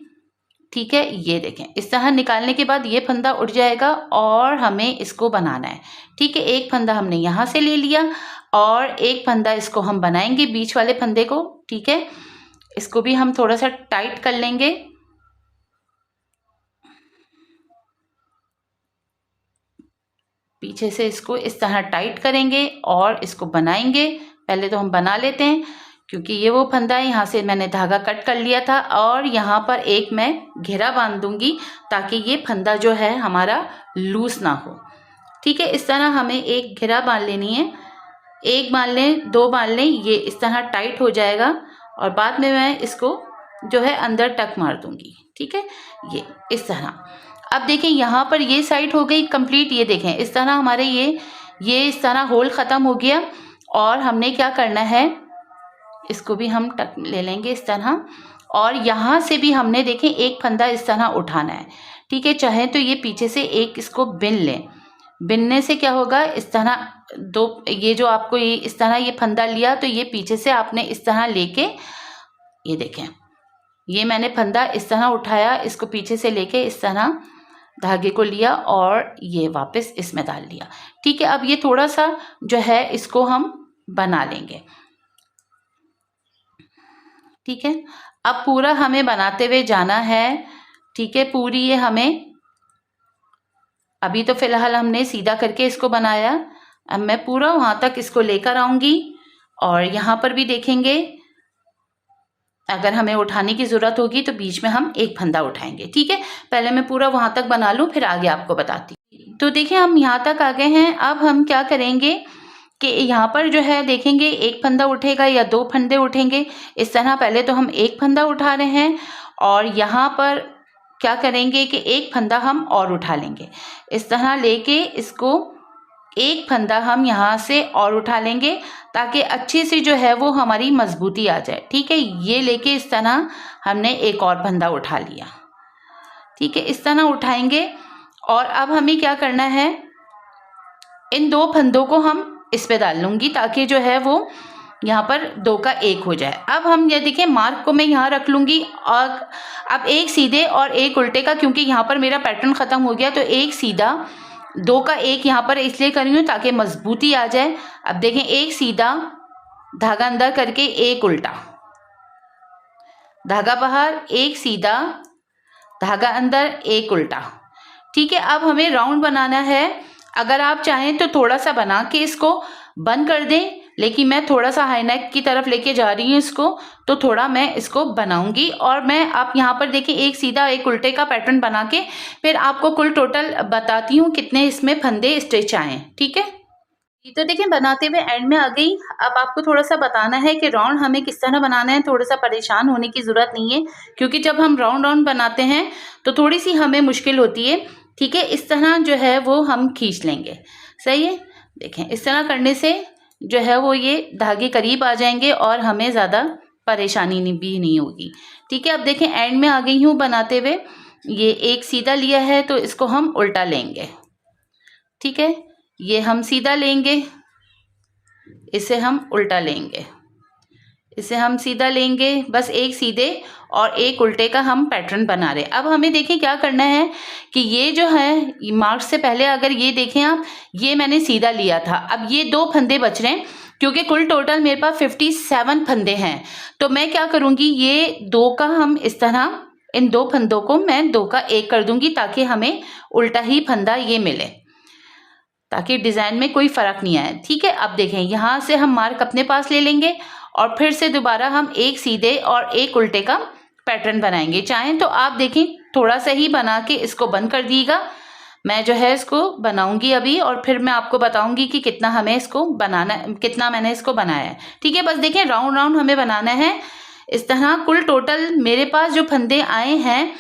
ठीक है, ये देखें इस तरह निकालने के बाद ये फंदा उठ जाएगा और हमें इसको बनाना है। ठीक है, एक फंदा हमने यहाँ से ले लिया और एक फंदा इसको हम बनाएंगे बीच वाले फंदे को। ठीक है, इसको भी हम थोड़ा सा टाइट कर लेंगे। पीछे से इसको इस तरह टाइट करेंगे और इसको बनाएंगे। पहले तो हम बना लेते हैं, क्योंकि ये वो फंदा है, यहाँ से मैंने धागा कट कर लिया था और यहाँ पर एक मैं घेरा बांध दूंगी, ताकि ये फंदा जो है हमारा लूज ना हो। ठीक है, इस तरह हमें एक घेरा बांध लेनी है, एक बांध लें, दो बांध लें, ये इस तरह टाइट हो जाएगा और बाद में मैं इसको जो है अंदर टक मार दूंगी। ठीक है, ये इस तरह। अब देखें यहाँ पर ये साइड हो गई कंप्लीट, ये देखें इस तरह हमारे ये इस तरह होल ख़त्म हो गया। और हमने क्या करना है, इसको भी हम टक ले लेंगे इस तरह, और यहाँ से भी हमने देखें एक फंदा इस तरह उठाना है। ठीक है, चाहे तो ये पीछे से एक इसको बिन लें, बिनने से क्या होगा, इस तरह दो, ये जो आपको ये इस तरह ये फंदा लिया, तो ये पीछे से आपने इस तरह लेके, ये देखें ये मैंने फंदा इस तरह उठाया, इसको पीछे से लेके इस तरह धागे को लिया और ये वापस इसमें डाल लिया। ठीक है, अब ये थोड़ा सा जो है इसको हम बना लेंगे। ठीक है, अब पूरा हमें बनाते हुए जाना है। ठीक है, पूरी ये हमें, अभी तो फिलहाल हमने सीधा करके इसको बनाया, अब मैं पूरा वहाँ तक इसको लेकर आऊँगी और यहाँ पर भी देखेंगे अगर हमें उठाने की ज़रूरत होगी तो बीच में हम एक फंदा उठाएंगे। ठीक है, पहले मैं पूरा वहाँ तक बना लूँ, फिर आगे आपको बताती हूँ। तो देखिए हम यहाँ तक आ गए हैं। अब हम क्या करेंगे कि यहाँ पर जो है देखेंगे एक फंदा उठेगा या दो फंदे उठेंगे, इस तरह। पहले तो हम एक फंदा उठा रहे हैं और यहाँ पर क्या करेंगे कि एक फंदा हम और उठा लेंगे, इस तरह लेके इसको एक फंदा हम यहाँ से और उठा लेंगे, ताकि अच्छे से जो है वो हमारी मजबूती आ जाए। ठीक है, ये लेके इस तरह हमने एक और फंदा उठा लिया। ठीक है, इस तरह उठाएंगे और अब हमें क्या करना है, इन दो फंदों को हम इस पे डाल लूँगी, ताकि जो है वो यहाँ पर दो का एक हो जाए। अब हम ये देखिए मार्क को मैं यहाँ रख लूँगी और अब एक सीधे और एक उल्टे का, क्योंकि यहाँ पर मेरा पैटर्न ख़त्म हो गया, तो एक सीधा दो का एक यहाँ पर इसलिए करी हूँ ताकि मजबूती आ जाए। अब देखें एक सीधा धागा अंदर करके एक उल्टा, धागा बाहर, एक सीधा धागा अंदर एक उल्टा। ठीक है, अब हमें राउंड बनाना है। अगर आप चाहें तो थोड़ा सा बना के इसको बंद कर दें, लेकिन मैं थोड़ा सा हाई नेक की तरफ लेके जा रही हूँ इसको, तो थोड़ा मैं इसको बनाऊंगी। और मैं आप यहाँ पर देखिए एक सीधा एक उल्टे का पैटर्न बना के फिर आपको कुल टोटल बताती हूँ कितने इसमें फंदे स्टिच आए। ठीक है, तो देखिए बनाते हुए एंड में आ गई। अब आपको थोड़ा सा बताना है कि राउंड हमें किस तरह बनाना है। थोड़ा सा परेशान होने की ज़रूरत नहीं है, क्योंकि जब हम राउंड राउंड बनाते हैं तो थोड़ी सी हमें मुश्किल होती है। ठीक है, इस तरह जो है वो हम खींच लेंगे। सही है, देखें इस तरह करने से जो है वो ये धागे करीब आ जाएंगे और हमें ज़्यादा परेशानी भी नहीं होगी। ठीक है, अब देखें एंड में आ गई हूँ बनाते हुए। ये एक सीधा लिया है तो इसको हम उल्टा लेंगे। ठीक है, ये हम सीधा लेंगे, इसे हम उल्टा लेंगे, इसे हम सीधा लेंगे। बस एक सीधे और एक उल्टे का हम पैटर्न बना रहे हैं। अब हमें देखें क्या करना है कि ये जो है मार्क से पहले अगर ये देखें आप, ये मैंने सीधा लिया था। अब ये दो फंदे बच रहे हैं, क्योंकि कुल टोटल मेरे पास 57 फंदे हैं। तो मैं क्या करूँगी, ये दो का हम इस तरह, इन दो फंदों को मैं दो का एक कर दूँगी, ताकि हमें उल्टा ही फंदा ये मिले, ताकि डिज़ाइन में कोई फ़र्क नहीं आए। ठीक है, अब देखें यहाँ से हम मार्क अपने पास ले लेंगे और फिर से दोबारा हम एक सीधे और एक उल्टे का पैटर्न बनाएंगे। चाहें तो आप देखें थोड़ा सा ही बना के इसको बंद कर दीजिएगा। मैं जो है इसको बनाऊंगी अभी और फिर मैं आपको बताऊंगी कि कितना हमें इसको बनाना, कितना मैंने इसको बनाया है। ठीक है, बस देखें राउंड राउंड हमें बनाना है इस तरह। कुल टोटल मेरे पास जो फंदे आए हैं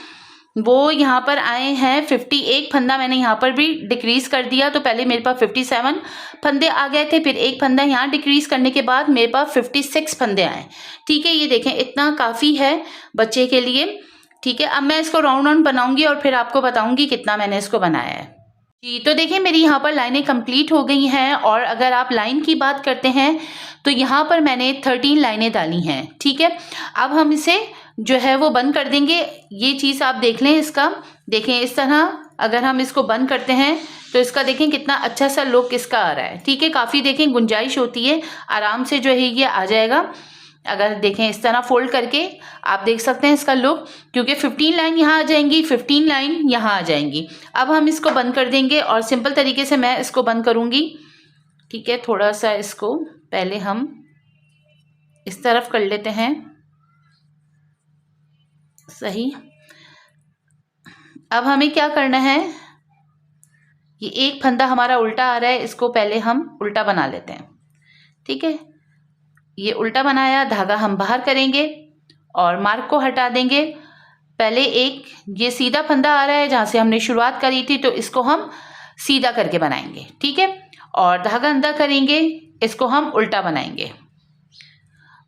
वो यहाँ पर आए हैं 51 फंदा। मैंने यहाँ पर भी डिक्रीज़ कर दिया, तो पहले मेरे पास 57 फंदे आ गए थे, फिर एक फंदा यहाँ डिक्रीज़ करने के बाद मेरे पास 56 फंदे आए। ठीक है, ये देखें इतना काफ़ी है बच्चे के लिए। ठीक है, अब मैं इसको राउंड राउंड बनाऊंगी और फिर आपको बताऊंगी कितना मैंने इसको बनाया है। जी, तो देखिए मेरी यहाँ पर लाइनें कंप्लीट हो गई हैं, और अगर आप लाइन की बात करते हैं तो यहाँ पर मैंने 13 लाइनें डाली हैं। ठीक है, अब हम इसे जो है वो बंद कर देंगे। ये चीज़ आप देख लें, इसका देखें इस तरह अगर हम इसको बंद करते हैं तो इसका देखें कितना अच्छा सा लुक इसका आ रहा है। ठीक है, काफ़ी देखें गुंजाइश होती है, आराम से जो है ये आ जाएगा। अगर देखें इस तरह फोल्ड करके आप देख सकते हैं इसका लुक, क्योंकि 15 लाइन यहाँ आ जाएंगी, 15 लाइन यहाँ आ जाएंगी। अब हम इसको बंद कर देंगे और सिंपल तरीके से मैं इसको बंद करूँगी। ठीक है, थोड़ा सा इसको पहले हम इस तरफ कर लेते हैं, सही। अब हमें क्या करना है, ये एक फंदा हमारा उल्टा आ रहा है, इसको पहले हम उल्टा बना लेते हैं। ठीक है, ये उल्टा बनाया, धागा हम बाहर करेंगे और मार्क को हटा देंगे। पहले एक ये सीधा फंदा आ रहा है जहाँ से हमने शुरुआत करी थी, तो इसको हम सीधा करके बनाएंगे। ठीक है, और धागा अंदर करेंगे, इसको हम उल्टा बनाएंगे,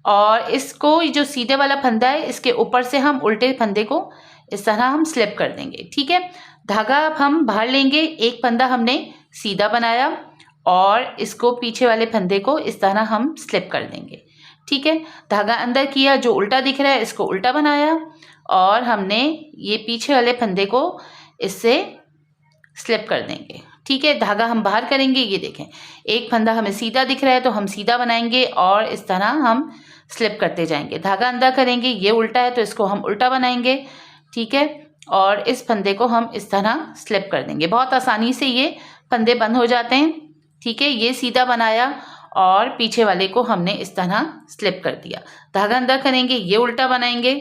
और इसको जो सीधे वाला फंदा है इसके ऊपर से हम उल्टे फंदे को इस तरह हम स्लिप कर देंगे। ठीक है, धागा अब हम बाहर लेंगे, एक फंदा हमने सीधा बनाया और इसको पीछे वाले फंदे को इस तरह हम स्लिप कर देंगे। ठीक है, धागा अंदर किया, जो उल्टा दिख रहा है इसको उल्टा बनाया, और हमने ये पीछे वाले फंदे को इससे स्लिप कर देंगे। ठीक है, धागा हम बाहर करेंगे, ये देखें एक फंदा हमें सीधा दिख रहा है तो हम सीधा बनाएंगे और इस तरह हम स्लिप करते जाएंगे। धागा अंदर करेंगे, ये उल्टा है तो इसको हम उल्टा बनाएंगे। ठीक है, और इस फंदे को हम इस तरह स्लिप कर देंगे। बहुत आसानी से ये फंदे बंद हो जाते हैं। ठीक है, ये सीधा बनाया और पीछे वाले को हमने इस तरह स्लिप कर दिया। धागा अंदर करेंगे, ये उल्टा बनाएंगे।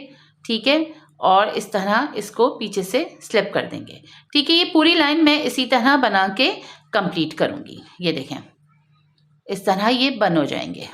ठीक है, और इस तरह इसको पीछे से स्लिप कर देंगे। ठीक है, ये पूरी लाइन मैं इसी तरह बना के कंप्लीट करूँगी। ये देखें इस तरह ये बन हो जाएंगे।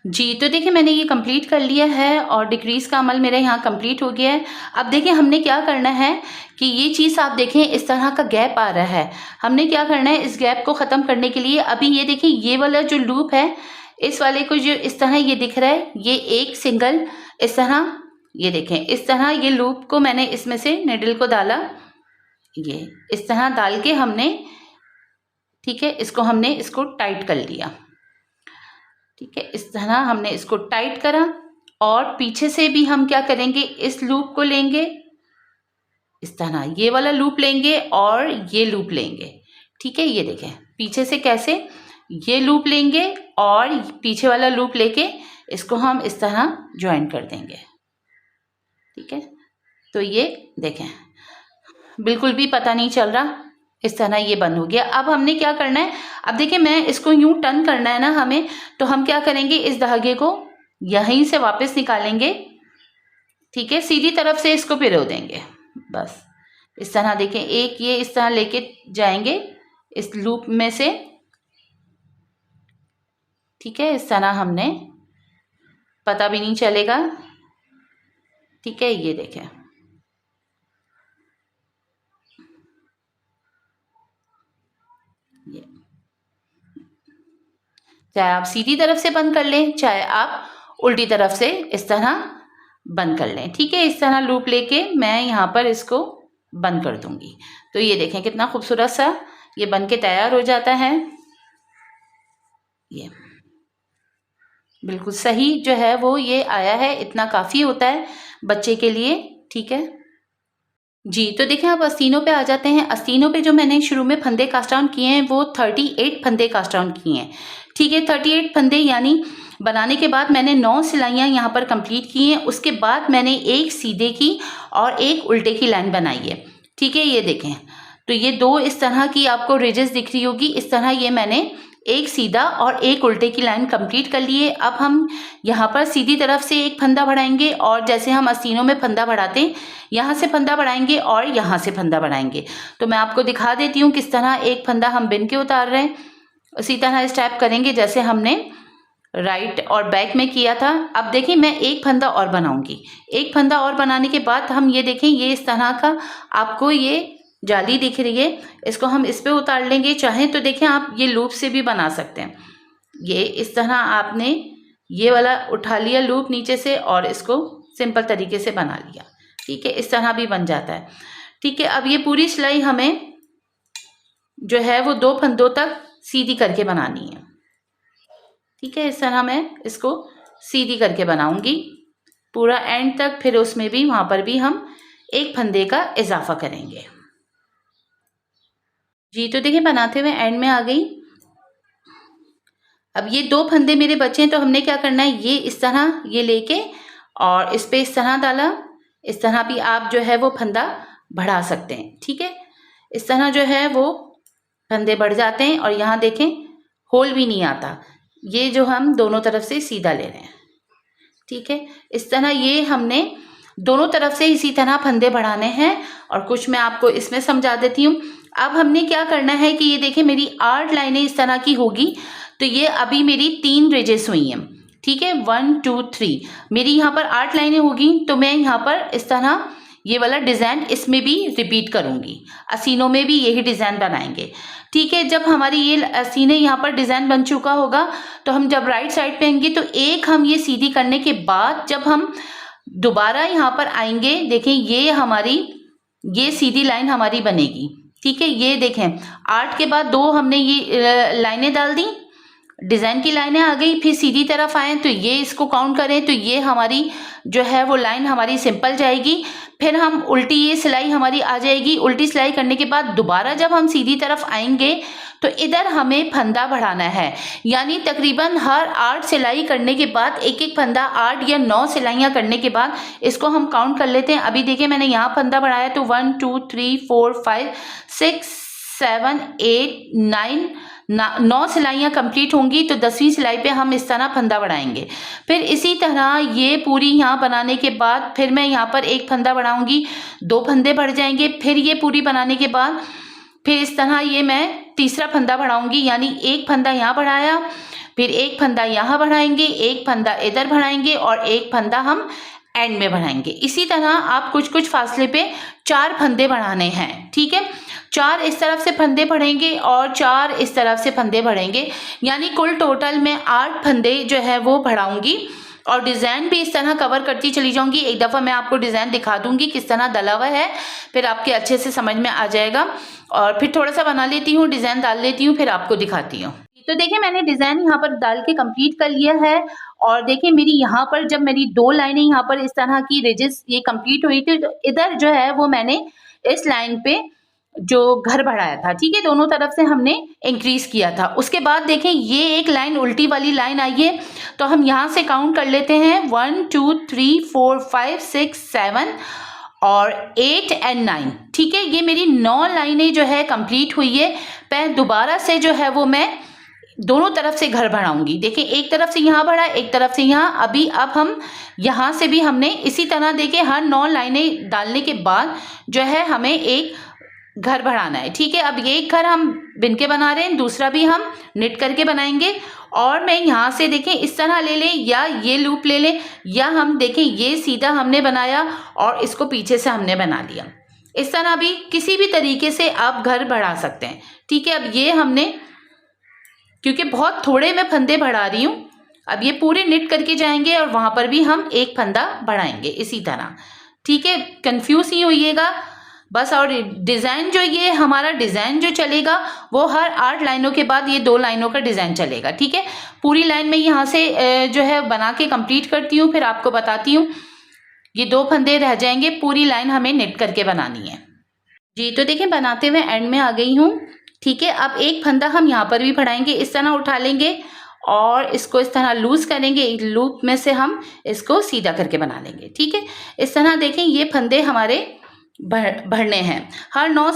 जी, तो देखिए मैंने ये कंप्लीट कर लिया है और डिक्रीज़ का अमल मेरा यहाँ कंप्लीट हो गया है। अब देखिए हमने क्या करना है कि ये चीज़ आप देखें इस तरह का गैप आ रहा है, हमने क्या करना है इस गैप को ख़त्म करने के लिए, अभी ये देखिए ये वाला जो लूप है इस वाले को जो इस तरह ये दिख रहा है, ये एक सिंगल इस तरह, ये देखें इस तरह ये लूप को मैंने इसमें से निडल को डाला, ये इस तरह डाल के हमने, ठीक है, इसको हमने इसको टाइट कर लिया। ठीक है, इस तरह हमने इसको टाइट करा, और पीछे से भी हम क्या करेंगे इस लूप को लेंगे, इस तरह ये वाला लूप लेंगे और ये लूप लेंगे। ठीक है, ये देखें पीछे से कैसे ये लूप लेंगे और पीछे वाला लूप लेके इसको हम इस तरह ज्वाइन कर देंगे। ठीक है, तो ये देखें बिल्कुल भी पता नहीं चल रहा, इस तरह ये बंद हो गया। अब हमने क्या करना है, अब देखिए मैं इसको यूं टर्न करना है ना हमें, तो हम क्या करेंगे इस धागे को यहीं से वापस निकालेंगे। ठीक है, सीधी तरफ से इसको पिरो देंगे, बस इस तरह देखें एक ये इस तरह लेके जाएंगे इस लूप में से। ठीक है, इस तरह हमने, पता भी नहीं चलेगा। ठीक है, ये देखें ये, चाहे आप सीधी तरफ से बंद कर लें चाहे आप उल्टी तरफ से इस तरह बंद कर लें। ठीक है, इस तरह लूप लेके मैं यहाँ पर इसको बंद कर दूंगी, तो ये देखें कितना खूबसूरत सा ये बन के तैयार हो जाता है। ये बिल्कुल सही जो है वो ये आया है, इतना काफ़ी होता है बच्चे के लिए। ठीक है जी, तो देखें अब आस्तीनों पे आ जाते हैं। आस्तीनों पे जो मैंने शुरू में फंदे कास्ट डाउन किए हैं वो 38 फंदे कास्ट डाउन किए हैं। ठीक है, 38 फंदे यानी बनाने के बाद मैंने 9 सिलाइयाँ यहाँ पर कंप्लीट की हैं। उसके बाद मैंने एक सीधे की और एक उल्टे की लाइन बनाई है। ठीक है, ये देखें तो ये दो इस तरह की आपको रिजेस दिख रही होगी, इस तरह ये मैंने एक सीधा और एक उल्टे की लाइन कंप्लीट कर लिए। अब हम यहाँ पर सीधी तरफ से एक फंदा बढ़ाएंगे और जैसे हम आस्तीनों में फंदा बढ़ाते हैं यहाँ से फंदा बढ़ाएंगे और यहाँ से फंदा बढ़ाएंगे। तो मैं आपको दिखा देती हूँ किस तरह एक फंदा हम बिन के उतार रहे हैं, उसी तरह स्टेप करेंगे जैसे हमने राइट और बैक में किया था। अब देखिए मैं एक फंदा और बनाऊंगी। एक फंदा और बनाने के बाद हम ये देखें, ये इस तरह का आपको ये जाली दिख रही है, इसको हम इस पे उतार लेंगे। चाहे तो देखें आप ये लूप से भी बना सकते हैं। ये इस तरह आपने ये वाला उठा लिया लूप नीचे से और इसको सिंपल तरीके से बना लिया। ठीक है, इस तरह भी बन जाता है। ठीक है, अब ये पूरी सिलाई हमें जो है वो 2 फंदों तक सीधी करके बनानी है। ठीक है, इस तरह मैं इसको सीधी करके बनाऊंगी पूरा एंड तक। फिर उसमें भी वहां पर भी हम एक फंदे का इजाफा करेंगे। जी तो देखिए बनाते हुए एंड में आ गई। अब ये 2 फंदे मेरे बचे हैं, तो हमने क्या करना है, ये इस तरह ये लेके और इस पे इस तरह डाला। इस तरह भी आप जो है वो फंदा बढ़ा सकते हैं। ठीक है, इस तरह जो है वो फंदे बढ़ जाते हैं और यहाँ देखें होल भी नहीं आता। ये जो हम दोनों तरफ से सीधा ले रहे हैं। ठीक है, इस तरह ये हमने दोनों तरफ से इसी तरह फंदे बढ़ाने हैं। और कुछ मैं आपको इसमें समझा देती हूँ। अब हमने क्या करना है कि ये देखिए मेरी 8 लाइनें इस तरह की होगी। तो ये अभी मेरी 3 रिजेस हुई हैं। ठीक है, 1 2 3 मेरी यहाँ पर 8 लाइनें होगी। तो मैं यहाँ पर इस तरह ये वाला डिज़ाइन इसमें भी रिपीट करूँगी। असीनों में भी यही डिज़ाइन बनाएंगे। ठीक है, जब हमारी ये असीने यहाँ पर डिज़ाइन बन चुका होगा, तो हम जब राइट साइड पे आएंगे तो एक हम ये सीधी करने के बाद जब हम दोबारा यहाँ पर आएंगे, देखें ये हमारी ये सीधी लाइन हमारी बनेगी। ठीक है, ये देखें 8 के बाद 2 हमने ये लाइनें डाल दी, डिज़ाइन की लाइनें आ गई। फिर सीधी तरफ आए तो ये इसको काउंट करें तो ये हमारी जो है वो लाइन हमारी सिंपल जाएगी। फिर हम उल्टी ये सिलाई हमारी आ जाएगी। उल्टी सिलाई करने के बाद दोबारा जब हम सीधी तरफ आएंगे तो इधर हमें फंदा बढ़ाना है। यानी तकरीबन हर 8 सिलाई करने के बाद एक एक फंदा, 8 या 9 सिलाइयाँ करने के बाद इसको हम काउंट कर लेते हैं। अभी देखिए मैंने यहाँ फंदा बढ़ाया तो 1 2 3 4 5 6 7 8 9 सिलाइयाँ कंप्लीट होंगी। तो 10वीं सिलाई पे हम इस तरह फंदा बढ़ाएंगे। फिर इसी तरह ये पूरी यहाँ बनाने के बाद फिर मैं यहाँ पर एक फंदा बढ़ाऊंगी, 2 फंदे बढ़ जाएंगे। फिर ये पूरी बनाने के बाद फिर इस तरह ये मैं तीसरा फंदा बढ़ाऊंगी। यानी एक फंदा यहाँ बढ़ाया, फिर एक फंदा यहाँ बढ़ाएंगे, एक फंदा इधर बढ़ाएंगे और एक फंदा हम एंड में बढ़ाएंगे। इसी तरह आप कुछ कुछ फासले पे 4 फंदे बढ़ाने हैं। ठीक है, 4 इस तरफ से फंदे बढ़ेंगे और 4 इस तरफ से फंदे बढ़ेंगे। यानी कुल टोटल में 8 फंदे जो है वो बढ़ाऊंगी और डिज़ाइन भी इस तरह कवर करती चली जाऊंगी। एक दफ़ा मैं आपको डिज़ाइन दिखा दूंगी किस तरह डला हुआ है, फिर आपके अच्छे से समझ में आ जाएगा। और फिर थोड़ा सा बना लेती हूँ, डिज़ाइन डाल लेती हूँ, फिर आपको दिखाती हूँ। तो देखिए मैंने डिज़ाइन यहाँ पर डाल के कंप्लीट कर लिया है। और देखिए मेरी यहाँ पर जब मेरी 2 लाइनें यहाँ पर इस तरह की रिजेस ये कंप्लीट हुई थी, तो इधर जो है वो मैंने इस लाइन पे जो घर बढ़ाया था। ठीक है, दोनों तरफ से हमने इंक्रीज किया था। उसके बाद देखें ये एक लाइन उल्टी वाली लाइन आई है, तो हम यहाँ से काउंट कर लेते हैं 1 2 3 4 5 6 7 और 8 and 9। ठीक है, ये मेरी 9 लाइनें जो है कंप्लीट हुई है। मैं दोबारा से जो है वो मैं दोनों तरफ से घर बढ़ाऊंगी। देखिए एक तरफ से यहाँ बढ़ा, एक तरफ से यहाँ। अब हम यहाँ से भी हमने इसी तरह देखिए हर 9 लाइनें डालने के बाद जो है हमें एक घर बढ़ाना है। ठीक है, अब ये एक घर हम बिन के बना रहे हैं, दूसरा भी हम निट करके बनाएंगे। और मैं यहाँ से देखें इस तरह ले लें या ये लूप ले लें, या हम देखें ये सीधा हमने बनाया और इसको पीछे से हमने बना लिया। इस तरह भी किसी भी तरीके से आप घर बढ़ा सकते हैं। ठीक है, अब ये हमने क्योंकि बहुत थोड़े मैं फंदे बढ़ा रही हूँ, अब ये पूरे निट करके जाएंगे और वहाँ पर भी हम एक फंदा बढ़ाएंगे इसी तरह। ठीक है, कंफ्यूज नहीं होइएगा बस। और डिज़ाइन जो ये हमारा डिज़ाइन जो चलेगा वो हर 8 लाइनों के बाद ये 2 लाइनों का डिज़ाइन चलेगा। ठीक है, पूरी लाइन में यहाँ से जो है बना के कंप्लीट करती हूँ, फिर आपको बताती हूँ। ये 2 फंदे रह जाएंगे, पूरी लाइन हमें निट करके बनानी है। जी तो देखिए बनाते हुए एंड में आ गई हूँ। ठीक है, अब एक फंदा हम यहाँ पर भी बढ़ाएंगे, इस तरह उठा लेंगे और इसको इस तरह लूज करेंगे। एक लूप में से हम इसको सीधा करके बना लेंगे। ठीक है, इस तरह देखें ये फंदे हमारे भरने हैं। हर 9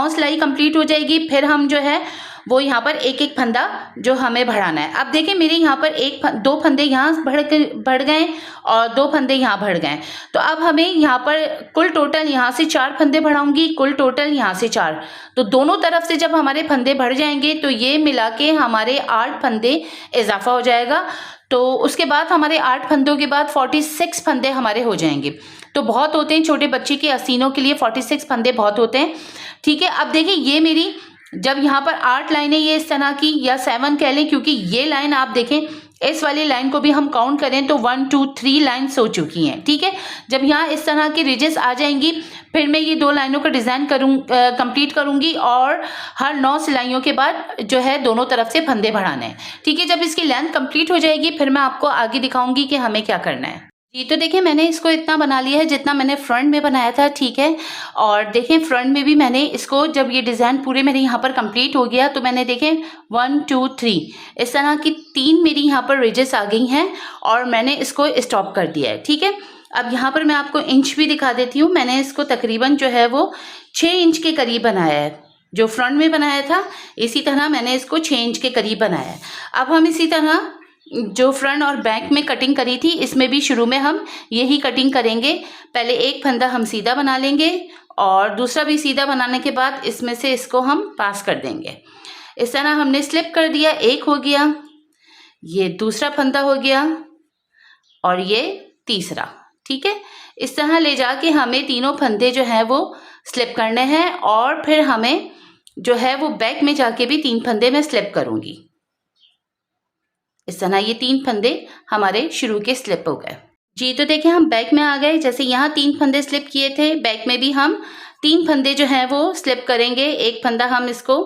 सिलाई कंप्लीट हो जाएगी। फिर हम जो है वो यहाँ पर एक एक फंदा जो हमें बढ़ाना है। अब देखिए मेरे यहाँ पर दो फंदे यहाँ बढ़ गए और 2 फंदे यहाँ बढ़ गए। तो अब हमें यहाँ पर कुल टोटल यहाँ से 4 फंदे बढ़ाऊंगी, कुल टोटल यहाँ से 4। तो दोनों तरफ से जब हमारे फंदे बढ़ जाएंगे तो ये मिला के हमारे 8 फंदे इजाफा हो जाएगा। तो उसके बाद हमारे 8 फंदों के बाद 46 फंदे हमारे हो जाएंगे। तो बहुत होते हैं, छोटे बच्चे के हसीनों के लिए 46 फंदे बहुत होते हैं। ठीक है, अब देखिए ये मेरी जब यहाँ पर 8 लाइनें ये इस तरह की, या 7 कह लें, क्योंकि ये लाइन आप देखें इस वाली लाइन को भी हम काउंट करें तो 1 2 3 लाइन्स हो चुकी हैं। ठीक है, जब यहाँ इस तरह की रिजेस आ जाएंगी फिर मैं ये 2 लाइनों का डिज़ाइन कंप्लीट करूँगी और हर 9 सिलाइयों के बाद जो है दोनों तरफ से फंदे बढ़ाने हैं। ठीक है, जब इसकी लेंथ कंप्लीट हो जाएगी फिर मैं आपको आगे दिखाऊंगी कि हमें क्या करना है। जी, तो देखिए मैंने इसको इतना बना लिया है जितना मैंने फ्रंट में बनाया था। ठीक है, और देखें फ्रंट में भी मैंने इसको, जब ये डिज़ाइन पूरे मेरे यहाँ पर कंप्लीट हो गया तो मैंने देखें 1 2 3 इस तरह की 3 मेरी यहाँ पर रिजेस आ गई हैं और मैंने इसको स्टॉप कर दिया है। ठीक है, अब यहाँ पर मैं आपको इंच भी दिखा देती हूँ। मैंने इसको तकरीबन जो है वो 6 इंच के करीब बनाया है। जो फ्रंट में बनाया था इसी तरह मैंने इसको 6 इंच के करीब बनाया है। अब हम इसी तरह जो फ्रंट और बैक में कटिंग करी थी इसमें भी शुरू में हम यही कटिंग करेंगे। पहले एक फंदा हम सीधा बना लेंगे और दूसरा भी सीधा बनाने के बाद इसमें से इसको हम पास कर देंगे। इस तरह हमने स्लिप कर दिया, एक हो गया, ये दूसरा फंदा हो गया और ये तीसरा। ठीक है, इस तरह ले जाके हमें तीनों फंदे जो हैं वो स्लिप करने हैं और फिर हमें जो है वो बैक में जाके भी 3 फंदे मैं स्लिप करूँगी। इस तरह ये 3 फंदे हमारे शुरू के स्लिप हो गए। जी, तो देखिए हम बैक में आ गए। जैसे यहाँ 3 फंदे स्लिप किए थे, बैक में भी हम 3 फंदे जो हैं वो स्लिप करेंगे। एक फंदा हम इसको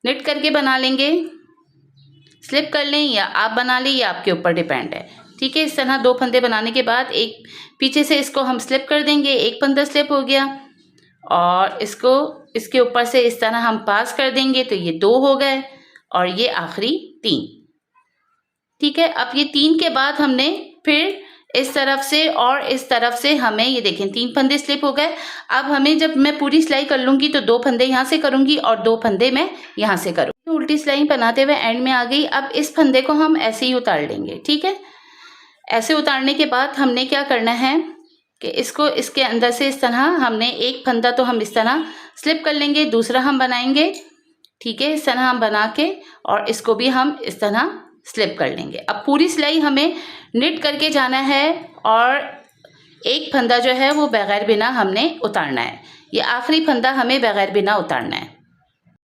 निट करके बना लेंगे, स्लिप कर लें या आप बना लें, ये आपके ऊपर डिपेंड है। ठीक है, इस तरह 2 फंदे बनाने के बाद एक पीछे से इसको हम स्लिप कर देंगे। एक फंदा स्लिप हो गया और इसको इसके ऊपर से इस तरह हम पास कर देंगे तो ये 2 हो गए और ये आखिरी 3। ठीक है, अब ये 3 के बाद हमने फिर इस तरफ से और इस तरफ से हमें ये देखें 3 फंदे स्लिप हो गए। अब हमें जब मैं पूरी सिलाई कर लूँगी तो 2 फंदे यहाँ से करूँगी और 2 फंदे मैं यहाँ से करूँगी। उल्टी सिलाई बनाते हुए एंड में आ गई। अब इस फंदे को हम ऐसे ही उतार लेंगे। ठीक है, ऐसे उतारने के बाद हमने क्या करना है कि इसको इसके अंदर से इस तरह हमने एक फंदा तो हम इस तरह स्लिप कर लेंगे, दूसरा हम बनाएंगे। ठीक है, इस तरह हम बना के और इसको भी हम इस तरह स्लिप कर लेंगे। अब पूरी सिलाई हमें निट करके जाना है और एक फंदा जो है वो बगैर बिना हमने उतारना है। ये आखिरी फंदा हमें बगैर बिना उतारना है।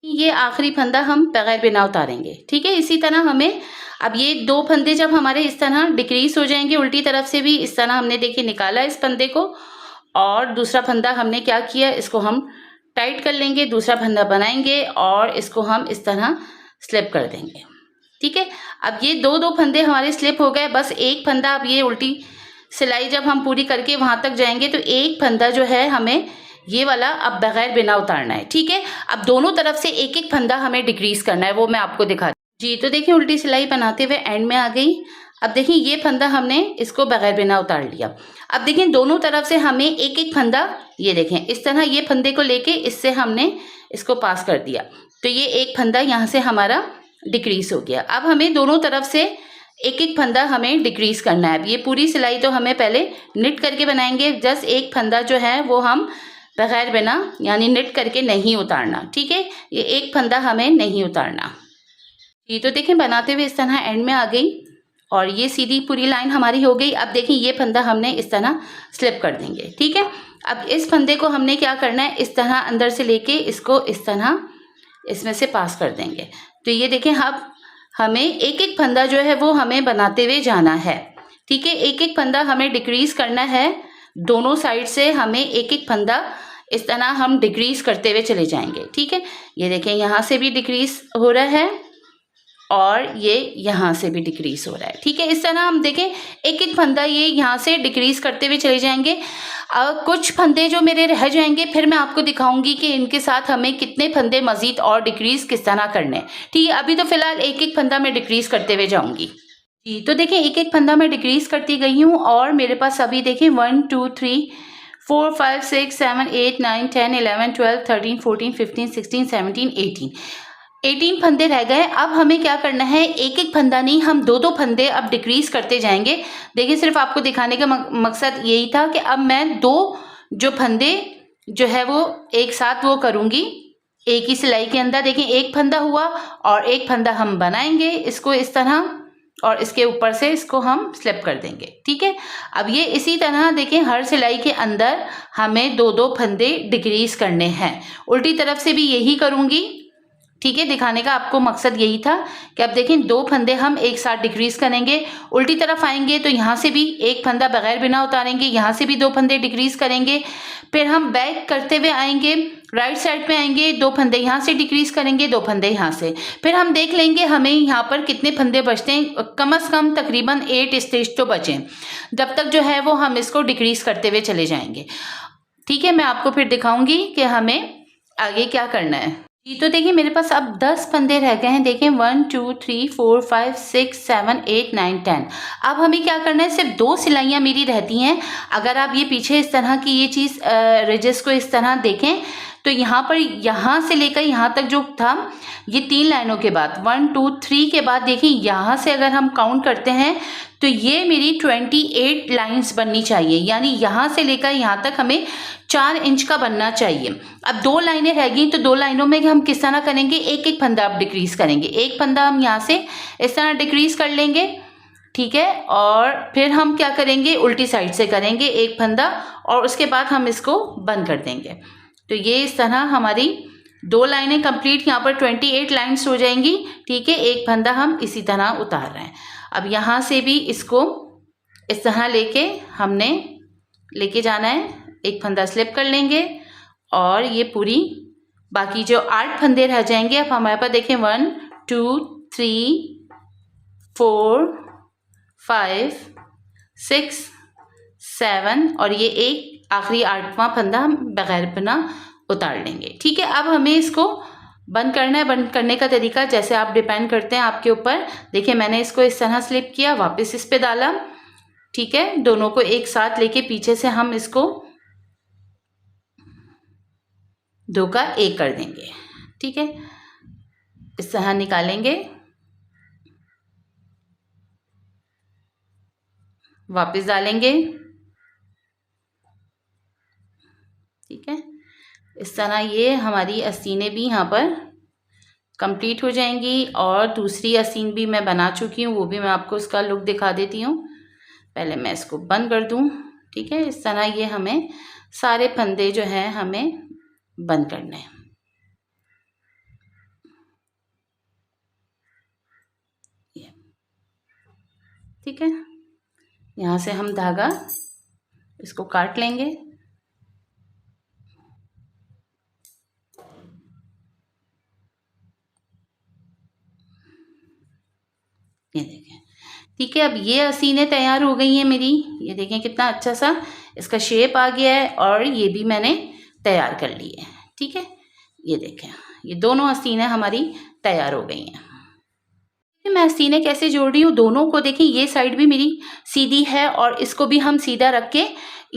ये आखिरी फंदा हम बगैर बिना उतारेंगे। ठीक है, इसी तरह हमें अब ये 2 फंदे जब हमारे इस तरह डिक्रीज हो जाएंगे उल्टी तरफ से भी, इस तरह हमने देखिए निकाला इस फंदे को और दूसरा फंदा हमने क्या किया, इसको हम टाइट कर लेंगे, दूसरा फंदा बनाएंगे और इसको हम इस तरह स्लिप कर देंगे। ठीक है, अब ये 2 फंदे हमारे स्लिप हो गए। बस एक फंदा, अब ये उल्टी सिलाई जब हम पूरी करके वहाँ तक जाएंगे तो एक फंदा जो है हमें ये वाला अब बगैर बिना उतारना है। ठीक है, अब दोनों तरफ से एक एक फंदा हमें डिक्रीज करना है, वो मैं आपको दिखा जी। तो देखिए उल्टी सिलाई बनाते हुए एंड में आ गई। अब देखिए ये फंदा हमने इसको बगैर बिना उतार लिया। अब देखिए दोनों तरफ से हमें एक एक फंदा, ये देखें इस तरह ये फंदे को लेके इससे हमने इसको पास कर दिया तो ये एक फंदा यहाँ से हमारा डिक्रीज हो गया। अब हमें दोनों तरफ से एक एक फंदा हमें डिक्रीज करना है। अब ये पूरी सिलाई तो हमें पहले निट करके बनाएंगे, जस्ट एक फंदा जो है वो हम बगैर बिना यानी निट करके नहीं उतारना। ठीक है, ये एक फंदा हमें नहीं उतारना। ये तो देखें बनाते हुए इस तरह एंड में आ गई और ये सीधी पूरी लाइन हमारी हो गई। अब देखें ये फंदा हमने इस तरह स्लिप कर देंगे। ठीक है, अब इस फंदे को हमने क्या करना है, इस तरह अंदर से लेके इसको इस तरह इसमें से पास कर देंगे। तो ये देखें अब हमें एक एक फंदा जो है वो हमें बनाते हुए जाना है। ठीक है, एक एक फंदा हमें डिक्रीज करना है, दोनों साइड से हमें एक एक फंदा इस तरह हम डिक्रीज करते हुए चले जाएंगे। ठीक है, ये देखें यहाँ से भी डिक्रीज हो रहा है और ये यहाँ से भी डिक्रीज हो रहा है। ठीक है, इस तरह हम देखें एक एक फंदा ये यहाँ से डिक्रीज करते हुए चले जाएंगे। कुछ फंदे जो मेरे रह जाएंगे फिर मैं आपको दिखाऊंगी कि इनके साथ हमें कितने फंदे मजीद और डिक्रीज किस तरह करने हैं। ठीक है, अभी तो फिलहाल एक एक फंदा मैं डिक्रीज करते हुए जाऊंगी। जी, तो देखें एक एक फंदा मैं डिक्रीज करती गई हूँ और मेरे पास अभी देखें 1 2 3 4 5 6 7 8 9 10 11 12 13 14 15 16 17 18 18 फंदे रह गए। अब हमें क्या करना है, एक एक फंदा नहीं, हम दो दो फंदे अब डिक्रीज करते जाएंगे। देखिए सिर्फ आपको दिखाने का मकसद यही था कि अब मैं दो जो फंदे जो है वो एक साथ वो करूंगी एक ही सिलाई के अंदर। देखिए एक फंदा हुआ और एक फंदा हम बनाएंगे इसको इस तरह, और इसके ऊपर से इसको हम स्लिप कर देंगे। ठीक है, अब ये इसी तरह देखिए हर सिलाई के अंदर हमें दो दो फंदे डिक्रीज करने हैं। उल्टी तरफ से भी यही करूंगी। ठीक है, दिखाने का आपको मकसद यही था कि अब देखें दो फंदे हम एक साथ डिक्रीज करेंगे। उल्टी तरफ आएंगे तो यहाँ से भी एक फंदा बगैर बिना उतारेंगे, यहाँ से भी दो फंदे डिक्रीज करेंगे। फिर हम बैक करते हुए आएंगे, राइट साइड पे आएंगे, दो फंदे यहाँ से डिक्रीज करेंगे, दो फंदे यहाँ से। फिर हम देख लेंगे हमें यहाँ पर कितने फंदे बचते हैं, कम से कम तकरीबन 8 स्टिच तो बचें। जब तक जो है वो हम इसको डिक्रीज करते हुए चले जाएंगे। ठीक है, मैं आपको फिर दिखाऊंगी कि हमें आगे क्या करना है जी। तो देखिए मेरे पास अब 10 फंदे रह गए हैं। देखें 1 2 3 4 5 6 7 8 9 10। अब हमें क्या करना है, सिर्फ 2 सिलाइयाँ मेरी रहती हैं। अगर आप ये पीछे इस तरह की ये चीज़ रिजेस को इस तरह देखें तो यहाँ पर यहाँ से लेकर यहाँ तक जो था ये 3 लाइनों के बाद 1 2 3 के बाद देखिए यहाँ से अगर हम काउंट करते हैं तो ये मेरी 28 लाइंस बननी चाहिए। यानी यहाँ से लेकर यहाँ तक हमें 4 इंच का बनना चाहिए। अब 2 लाइनें रह गई तो 2 लाइनों में हम किस तरह करेंगे, एक एक फंदा अब डिक्रीज करेंगे। एक फंदा हम यहाँ से इस तरह डिक्रीज कर लेंगे। ठीक है, और फिर हम क्या करेंगे, उल्टी साइड से करेंगे एक फंदा और उसके बाद हम इसको बंद कर देंगे। तो ये इस तरह हमारी 2 लाइनें कंप्लीट, यहाँ पर 28 लाइन्स हो जाएंगी। ठीक है, एक फंदा हम इसी तरह उतार रहे हैं। अब यहाँ से भी इसको इस तरह लेके हमने लेके जाना है, एक फंदा स्लिप कर लेंगे और ये पूरी बाकी जो 8 फंदे रह जाएंगे। अब हमारे पास देखें 1 2 3 4 5 6 7 और ये एक आखिरी 8वां फंदा हम बगैर बिना उतार लेंगे। ठीक है, अब हमें इसको बंद करना है। बंद करने का तरीका जैसे आप डिपेंड करते हैं आपके ऊपर। देखिए मैंने इसको इस तरह स्लिप किया, वापस इस पे डाला। ठीक है, दोनों को एक साथ लेके पीछे से हम इसको 2 का 1 कर देंगे। ठीक है, इस तरह निकालेंगे, वापस डालेंगे। ठीक है, इस तरह ये हमारी आस्तीनें भी यहाँ पर कंप्लीट हो जाएंगी और दूसरी आस्तीन भी मैं बना चुकी हूँ, वो भी मैं आपको इसका लुक दिखा देती हूँ। पहले मैं इसको बंद कर दूँ। ठीक है, इस तरह ये हमें सारे फंदे जो हैं हमें बंद करने हैं। ठीक है, यहाँ से हम धागा इसको काट लेंगे। ये देखें। ठीक है, अब ये आस्तीनें तैयार हो गई हैं मेरी। ये देखें कितना अच्छा सा इसका शेप आ गया है और ये भी मैंने तैयार कर ली है। ठीक है, ये देखें ये दोनों आस्तीनें हमारी तैयार हो गई हैं। मैं आस्तीनें कैसे जोड़ रही हूँ दोनों को, देखें ये साइड भी मेरी सीधी है और इसको भी हम सीधा रख के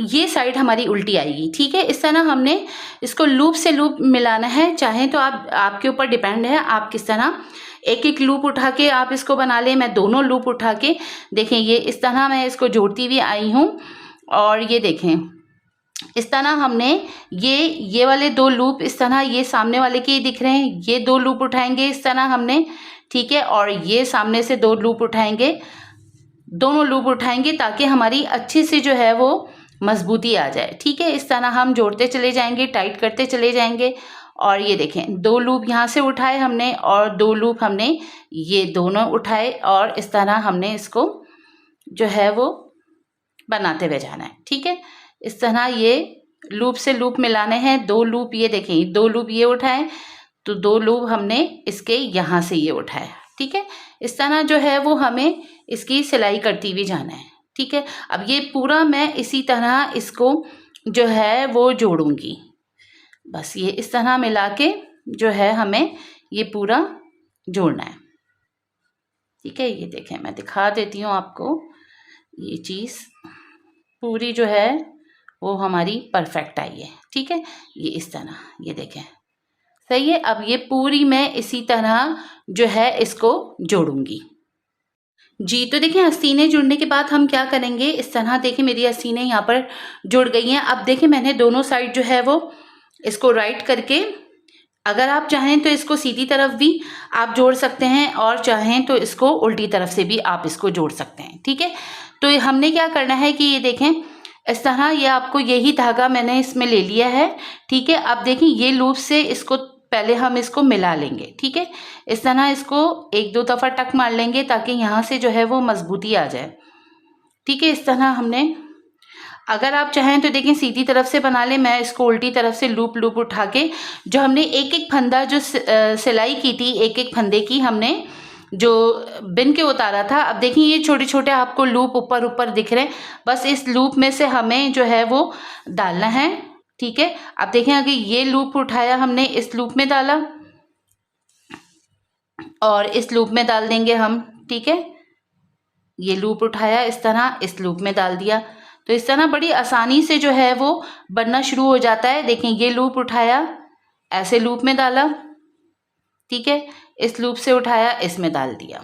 ये साइड हमारी उल्टी आएगी। ठीक है, इस तरह हमने इसको लूप से लूप मिलाना है। चाहे तो आप आपके ऊपर डिपेंड है आप किस तरह एक एक लूप उठा के आप इसको बना लें। मैं दोनों लूप उठा के देखें ये इस तरह मैं इसको जोड़ती हुई आई हूँ और ये देखें इस तरह हमने ये वाले 2 लूप इस तरह ये सामने वाले के दिख रहे हैं, ये 2 लूप उठाएंगे इस तरह हमने। ठीक है, और ये सामने से 2 लूप उठाएंगे, दोनों लूप उठाएंगे ताकि हमारी अच्छी से जो है वो मजबूती आ जाए। ठीक है, इस तरह हम जोड़ते चले जाएंगे, टाइट करते चले जाएंगे। और ये देखें 2 लूप यहाँ से उठाए हमने और 2 लूप हमने ये दोनों उठाए और इस तरह हमने इसको जो है वो बनाते हुए जाना है। ठीक है, इस तरह ये लूप से लूप मिलाने हैं। 2 लूप ये देखें 2 लूप ये उठाए तो 2 लूप हमने इसके यहाँ से ये उठाए। ठीक है, इस तरह जो है वो हमें इसकी सिलाई करती हुई जाना है। ठीक है, अब ये पूरा मैं इसी तरह इसको जो है वो जोड़ूंगी। बस ये इस तरह मिला के जो है हमें ये पूरा जोड़ना है। ठीक है, ये देखें मैं दिखा देती हूँ आपको, ये चीज़ पूरी जो है वो हमारी परफेक्ट आई है। ठीक है, ये इस तरह ये देखें सही है। अब ये पूरी मैं इसी तरह जो है इसको जोड़ूंगी जी। तो देखिए आस्तीनें जुड़ने के बाद हम क्या करेंगे, इस तरह देखिए मेरी आस्तीनें यहाँ पर जुड़ गई हैं। अब देखिए मैंने दोनों साइड जो है वो इसको राइट करके, अगर आप चाहें तो इसको सीधी तरफ भी आप जोड़ सकते हैं और चाहें तो इसको उल्टी तरफ से भी आप इसको जोड़ सकते हैं। ठीक है, तो हमने क्या करना है कि ये देखें इस तरह, ये आपको यही धागा मैंने इसमें ले लिया है। ठीक है, अब देखें ये लूप से इसको पहले हम इसको मिला लेंगे। ठीक है, इस तरह इसको एक दो दफ़ा टक मार लेंगे ताकि यहाँ से जो है वो मजबूती आ जाए। ठीक है, इस तरह हमने, अगर आप चाहें तो देखें सीधी तरफ से बना लें, मैं इसको उल्टी तरफ से लूप लूप उठा के, जो हमने एक एक फंदा जो सिलाई की थी, एक एक फंदे की हमने जो बिन के उतारा था, अब देखिए ये छोटे छोटे आपको लूप ऊपर ऊपर दिख रहे हैं, बस इस लूप में से हमें जो है वो डालना है। ठीक है, अब देखें अगर ये लूप उठाया हमने, इस लूप में डाला और इस लूप में डाल देंगे हम। ठीक है, ये लूप उठाया इस तरह, इस लूप में डाल दिया, तो इस तरह बड़ी आसानी से जो है वो बनना शुरू हो जाता है। देखें ये लूप उठाया, ऐसे लूप में डाला, ठीक है, इस लूप से उठाया, इसमें डाल दिया।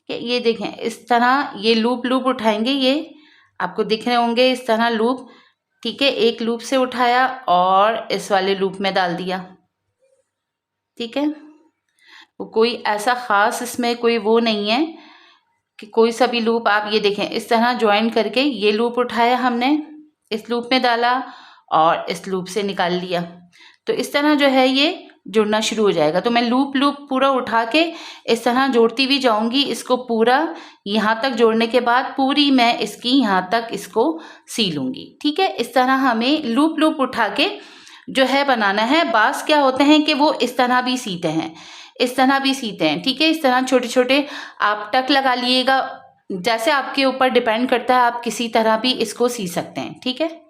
ये देखें इस तरह ये लूप लूप उठाएंगे, ये आपको दिख रहे होंगे इस तरह लूप। ठीक है, एक लूप से उठाया और इस वाले लूप में डाल दिया। ठीक है, वो कोई ऐसा ख़ास इसमें कोई वो नहीं है कि कोई सा भी लूप आप, ये देखें इस तरह ज्वाइन करके ये लूप उठाया हमने, इस लूप में डाला और इस लूप से निकाल लिया, तो इस तरह जो है ये जुड़ना शुरू हो जाएगा। तो मैं लूप लूप पूरा उठा के इस तरह जोड़ती भी जाऊंगी इसको, पूरा यहाँ तक जोड़ने के बाद पूरी मैं इसकी यहाँ तक इसको सी लूँगी। ठीक है, इस तरह हमें लूप लूप उठा के जो है बनाना है। बास क्या होते हैं कि वो इस तरह भी सीते हैं, इस तरह भी सीते हैं। ठीक है, इस तरह छोटे छोटे आप टक लगा लिएगा, जैसे आपके ऊपर डिपेंड करता है, आप किसी तरह भी इसको सी सकते हैं। ठीक है,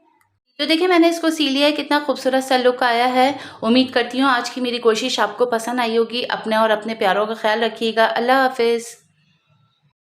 तो देखिए मैंने इसको सी लिया है, कितना खूबसूरत सा लुक आया है। उम्मीद करती हूँ आज की मेरी कोशिश आपको पसंद आई होगी। अपने और अपने प्यारों का ख्याल रखिएगा। अल्लाह हाफिज़।